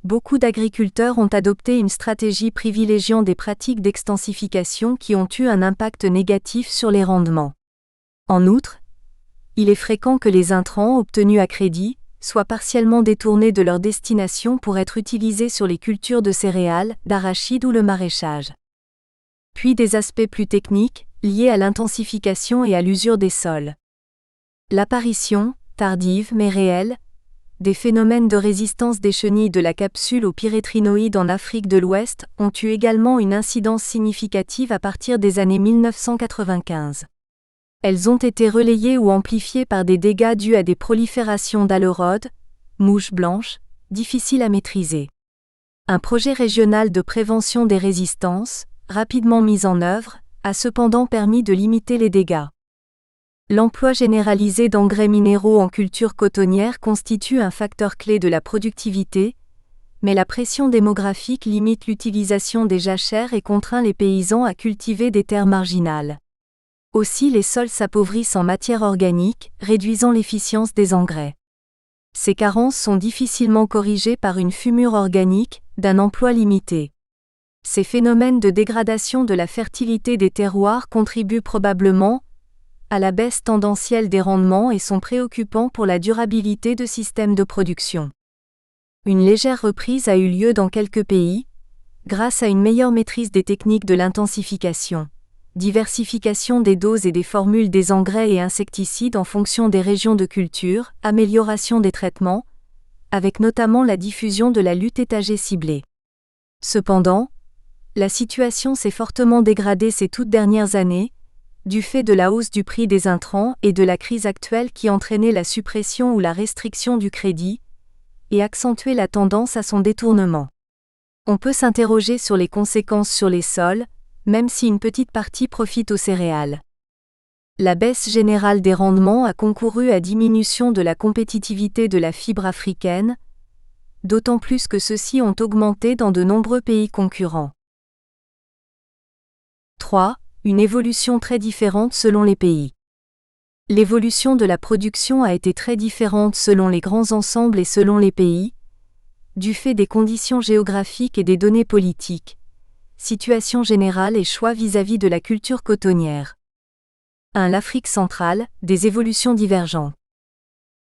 beaucoup d'agriculteurs ont adopté une stratégie privilégiant des pratiques d'extensification qui ont eu un impact négatif sur les rendements. En outre, il est fréquent que les intrants obtenus à crédit soient partiellement détournés de leur destination pour être utilisés sur les cultures de céréales, d'arachides ou le maraîchage. Puis des aspects plus techniques, liés à l'intensification et à l'usure des sols. L'apparition, tardive mais réelle, des phénomènes de résistance des chenilles de la capsule aux pyrétrinoïdes en Afrique de l'Ouest ont eu également une incidence significative à partir des années 1995. Elles ont été relayées ou amplifiées par des dégâts dus à des proliférations d'alerodes, mouches blanches, difficiles à maîtriser. Un projet régional de prévention des résistances, rapidement mis en œuvre, a cependant permis de limiter les dégâts. L'emploi généralisé d'engrais minéraux en culture cotonnière constitue un facteur clé de la productivité, mais la pression démographique limite l'utilisation des jachères et contraint les paysans à cultiver des terres marginales. Aussi les sols s'appauvrissent en matière organique, réduisant l'efficience des engrais. Ces carences sont difficilement corrigées par une fumure organique, d'un emploi limité. Ces phénomènes de dégradation de la fertilité des terroirs contribuent probablement à la baisse tendancielle des rendements et sont préoccupants pour la durabilité de systèmes de production. Une légère reprise a eu lieu dans quelques pays, grâce à une meilleure maîtrise des techniques de l'intensification. Diversification des doses et des formules des engrais et insecticides en fonction des régions de culture, amélioration des traitements, avec notamment la diffusion de la lutte étagée ciblée. Cependant, la situation s'est fortement dégradée ces toutes dernières années, du fait de la hausse du prix des intrants et de la crise actuelle qui entraînait la suppression ou la restriction du crédit, et accentuer la tendance à son détournement. On peut s'interroger sur les conséquences sur les sols, même si une petite partie profite aux céréales. La baisse générale des rendements a concouru à diminution de la compétitivité de la fibre africaine, d'autant plus que ceux-ci ont augmenté dans de nombreux pays concurrents. 3. Une évolution très différente selon les pays. L'évolution de la production a été très différente selon les grands ensembles et selon les pays, du fait des conditions géographiques et des données politiques, situation générale et choix vis-à-vis de la culture cotonnière. 1. L'Afrique centrale, des évolutions divergentes.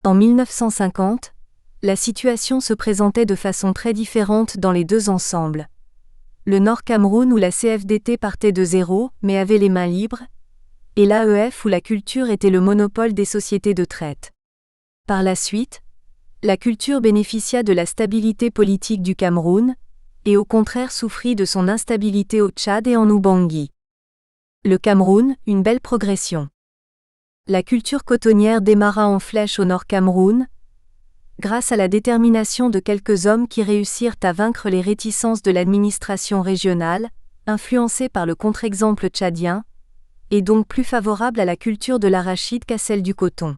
En 1950, la situation se présentait de façon très différente dans les deux ensembles. Le Nord Cameroun où la CFDT partait de zéro, mais avait les mains libres, et l'AEF où la culture était le monopole des sociétés de traite. Par la suite, la culture bénéficia de la stabilité politique du Cameroun, et au contraire souffrit de son instabilité au Tchad et en Ubangui. Le Cameroun, une belle progression. La culture cotonnière démarra en flèche au Nord Cameroun, grâce à la détermination de quelques hommes qui réussirent à vaincre les réticences de l'administration régionale, influencée par le contre-exemple tchadien, et donc plus favorable à la culture de l'arachide qu'à celle du coton.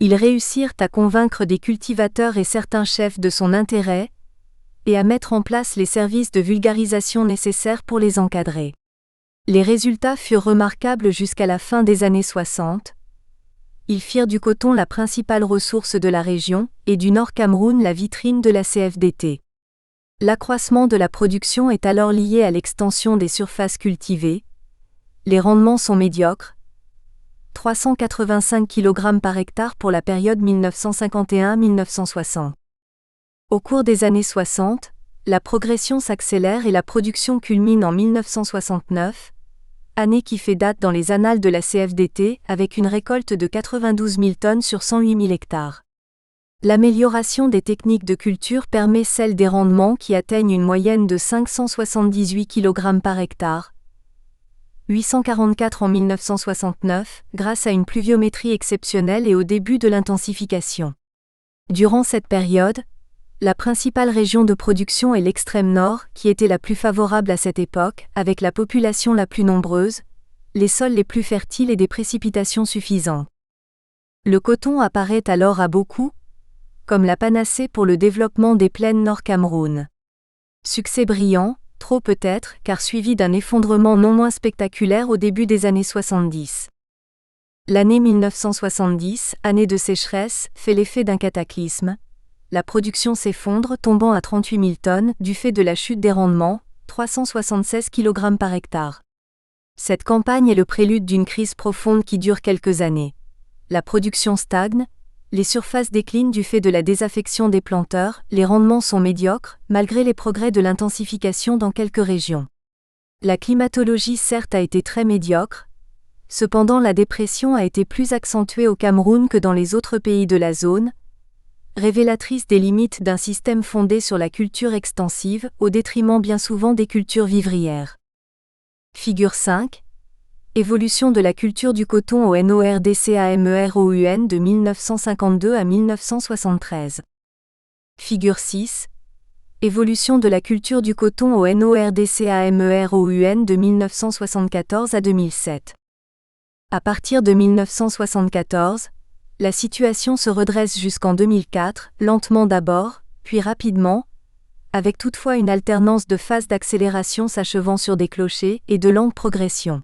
Ils réussirent à convaincre des cultivateurs et certains chefs de son intérêt, et à mettre en place les services de vulgarisation nécessaires pour les encadrer. Les résultats furent remarquables jusqu'à la fin des années 60. Ils firent du coton la principale ressource de la région, et du Nord Cameroun la vitrine de la CFDT. L'accroissement de la production est alors lié à l'extension des surfaces cultivées. Les rendements sont médiocres. 385 kg par hectare pour la période 1951-1960. Au cours des années 60, la progression s'accélère et la production culmine en 1969, année qui fait date dans les annales de la CFDT avec une récolte de 92 000 tonnes sur 108 000 hectares. L'amélioration des techniques de culture permet celle des rendements qui atteignent une moyenne de 578 kg par hectare, 844 en 1969, grâce à une pluviométrie exceptionnelle et au début de l'intensification. Durant cette période, la principale région de production est l'extrême nord, qui était la plus favorable à cette époque, avec la population la plus nombreuse, les sols les plus fertiles et des précipitations suffisantes. Le coton apparaît alors à beaucoup, comme la panacée pour le développement des plaines Nord Cameroun. Succès brillant, trop peut-être, car suivi d'un effondrement non moins spectaculaire au début des années 70. L'année 1970, année de sécheresse, fait l'effet d'un cataclysme. La production s'effondre, tombant à 38 000 tonnes, du fait de la chute des rendements, 376 kg par hectare. Cette campagne est le prélude d'une crise profonde qui dure quelques années. La production stagne, les surfaces déclinent du fait de la désaffection des planteurs, les rendements sont médiocres, malgré les progrès de l'intensification dans quelques régions. La climatologie certes a été très médiocre, cependant la dépression a été plus accentuée au Cameroun que dans les autres pays de la zone, révélatrice des limites d'un système fondé sur la culture extensive, au détriment bien souvent des cultures vivrières. Figure 5. Évolution de la culture du coton au NORDCAMEROUN de 1952 à 1973. Figure 6. Évolution de la culture du coton au NORDCAMEROUN de 1974 à 2007. À partir de 1974, la situation se redresse jusqu'en 2004, lentement d'abord, puis rapidement, avec toutefois une alternance de phases d'accélération s'achevant sur des clochers et de lente progression.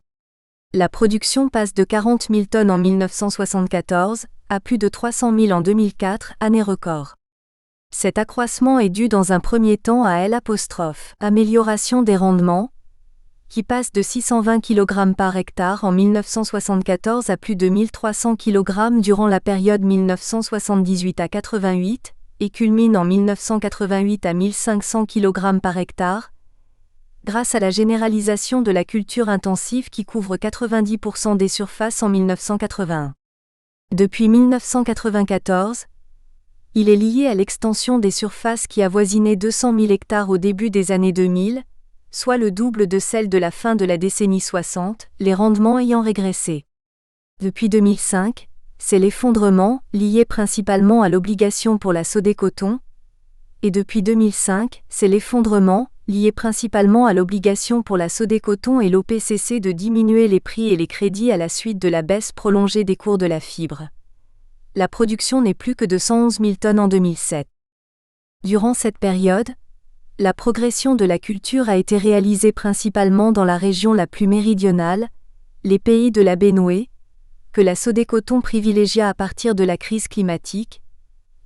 La production passe de 40 000 tonnes en 1974 à plus de 300 000 en 2004, année record. Cet accroissement est dû dans un premier temps à l'amélioration des rendements, qui passe de 620 kg par hectare en 1974 à plus de 1300 kg durant la période 1978 à 88, et culmine en 1988 à 1500 kg par hectare, grâce à la généralisation de la culture intensive qui couvre 90% des surfaces en 1981. Depuis 1994, il est lié à l'extension des surfaces qui avoisinaient 200 000 hectares au début des années 2000, soit le double de celle de la fin de la décennie 60, les rendements ayant régressé. Depuis 2005, c'est l'effondrement, lié principalement à l'obligation pour la Sodécoton, et depuis 2005, c'est l'effondrement, lié principalement à l'obligation pour la Sodexo et l'OPCC de diminuer les prix et les crédits à la suite de la baisse prolongée des cours de la fibre. La production n'est plus que de 111 000 tonnes en 2007. Durant cette période, la progression de la culture a été réalisée principalement dans la région la plus méridionale, les pays de la Benoué, que la Sodexo privilégia à partir de la crise climatique,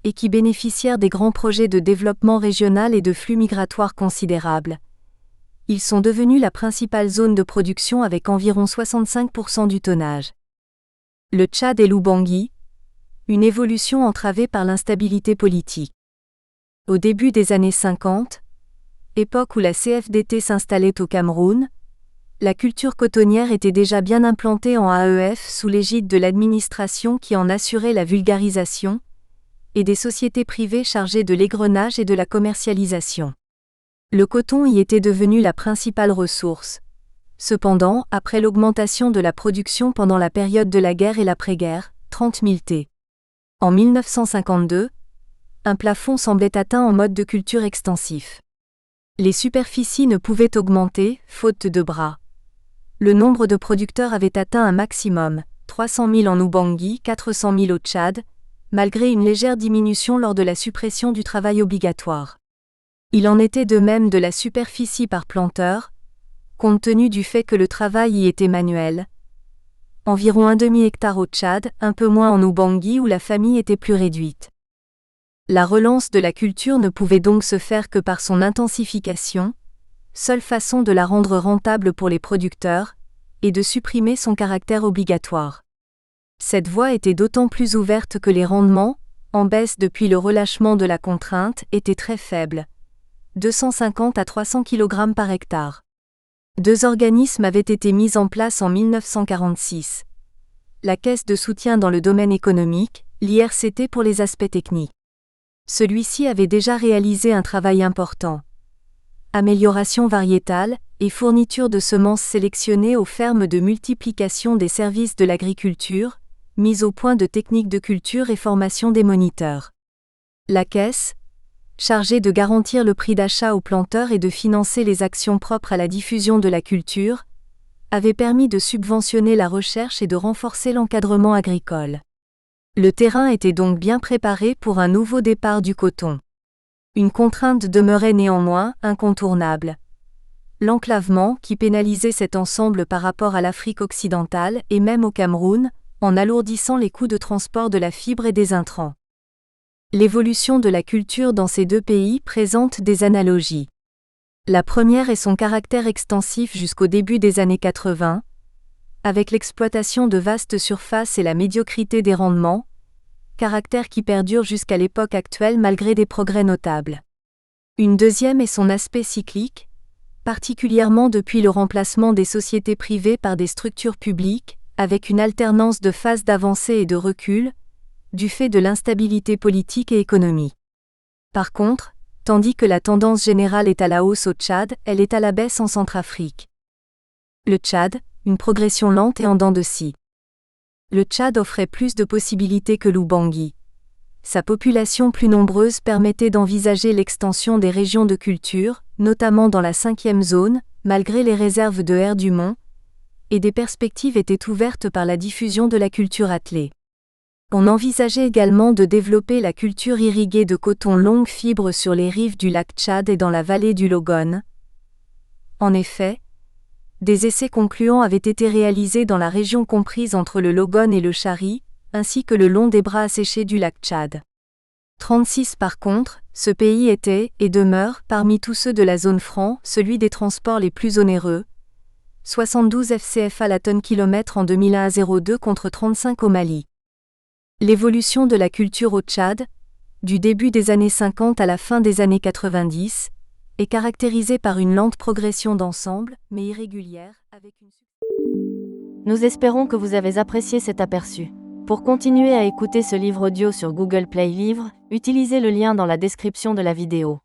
et qui bénéficièrent des grands projets de développement régional et de flux migratoires considérables. Ils sont devenus la principale zone de production avec environ 65% du tonnage. Le Tchad et l'Oubangui, une évolution entravée par l'instabilité politique. Au début des années 50, époque où la CFDT s'installait au Cameroun, la culture cotonnière était déjà bien implantée en AEF sous l'égide de l'administration qui en assurait la vulgarisation, et des sociétés privées chargées de l'égrenage et de la commercialisation. Le coton y était devenu la principale ressource. Cependant, après l'augmentation de la production pendant la période de la guerre et l'après-guerre, 30 000 t. En 1952, un plafond semblait atteint en mode de culture extensif. Les superficies ne pouvaient augmenter, faute de bras. Le nombre de producteurs avait atteint un maximum, 300 000 en Oubangui, 400 000 au Tchad, malgré une légère diminution lors de la suppression du travail obligatoire. Il en était de même de la superficie par planteur, compte tenu du fait que le travail y était manuel. Environ un demi-hectare au Tchad, un peu moins en Oubangui où la famille était plus réduite. La relance de la culture ne pouvait donc se faire que par son intensification, seule façon de la rendre rentable pour les producteurs, et de supprimer son caractère obligatoire. Cette voie était d'autant plus ouverte que les rendements, en baisse depuis le relâchement de la contrainte, étaient très faibles. 250 à 300 kg par hectare. Deux organismes avaient été mis en place en 1946. La Caisse de soutien dans le domaine économique, l'IRCT pour les aspects techniques. Celui-ci avait déjà réalisé un travail important. Amélioration variétale et fourniture de semences sélectionnées aux fermes de multiplication des services de l'agriculture, mise au point de techniques de culture et formation des moniteurs. La Caisse, chargée de garantir le prix d'achat aux planteurs et de financer les actions propres à la diffusion de la culture, avait permis de subventionner la recherche et de renforcer l'encadrement agricole. Le terrain était donc bien préparé pour un nouveau départ du coton. Une contrainte demeurait néanmoins incontournable. L'enclavement qui pénalisait cet ensemble par rapport à l'Afrique occidentale et même au Cameroun, en alourdissant les coûts de transport de la fibre et des intrants. L'évolution de la culture dans ces deux pays présente des analogies. La première est son caractère extensif jusqu'au début des années 80, avec l'exploitation de vastes surfaces et la médiocrité des rendements, caractère qui perdure jusqu'à l'époque actuelle malgré des progrès notables. Une deuxième est son aspect cyclique, particulièrement depuis le remplacement des sociétés privées par des structures publiques, avec une alternance de phases d'avancée et de recul, du fait de l'instabilité politique et économique. Par contre, tandis que la tendance générale est à la hausse au Tchad, elle est à la baisse en Centrafrique. Le Tchad, une progression lente et en dents de scie. Le Tchad offrait plus de possibilités que l'Oubangui. Sa population plus nombreuse permettait d'envisager l'extension des régions de culture, notamment dans la 5e zone, malgré les réserves de air du Mont, et des perspectives étaient ouvertes par la diffusion de la culture attelée. On envisageait également de développer la culture irriguée de coton longue fibre sur les rives du lac Tchad et dans la vallée du Logone. En effet, des essais concluants avaient été réalisés dans la région comprise entre le Logone et le Chari, ainsi que le long des bras asséchés du lac Tchad. 36 Par contre, ce pays était, et demeure, parmi tous ceux de la zone franc, celui des transports les plus onéreux, 72 FCFA la tonne-kilomètre en 2001 à 02 contre 35 au Mali. L'évolution de la culture au Tchad, du début des années 50 à la fin des années 90, est caractérisée par une lente progression d'ensemble, mais irrégulière, avec une... Nous espérons que vous avez apprécié cet aperçu. Pour continuer à écouter ce livre audio sur Google Play Livres, utilisez le lien dans la description de la vidéo.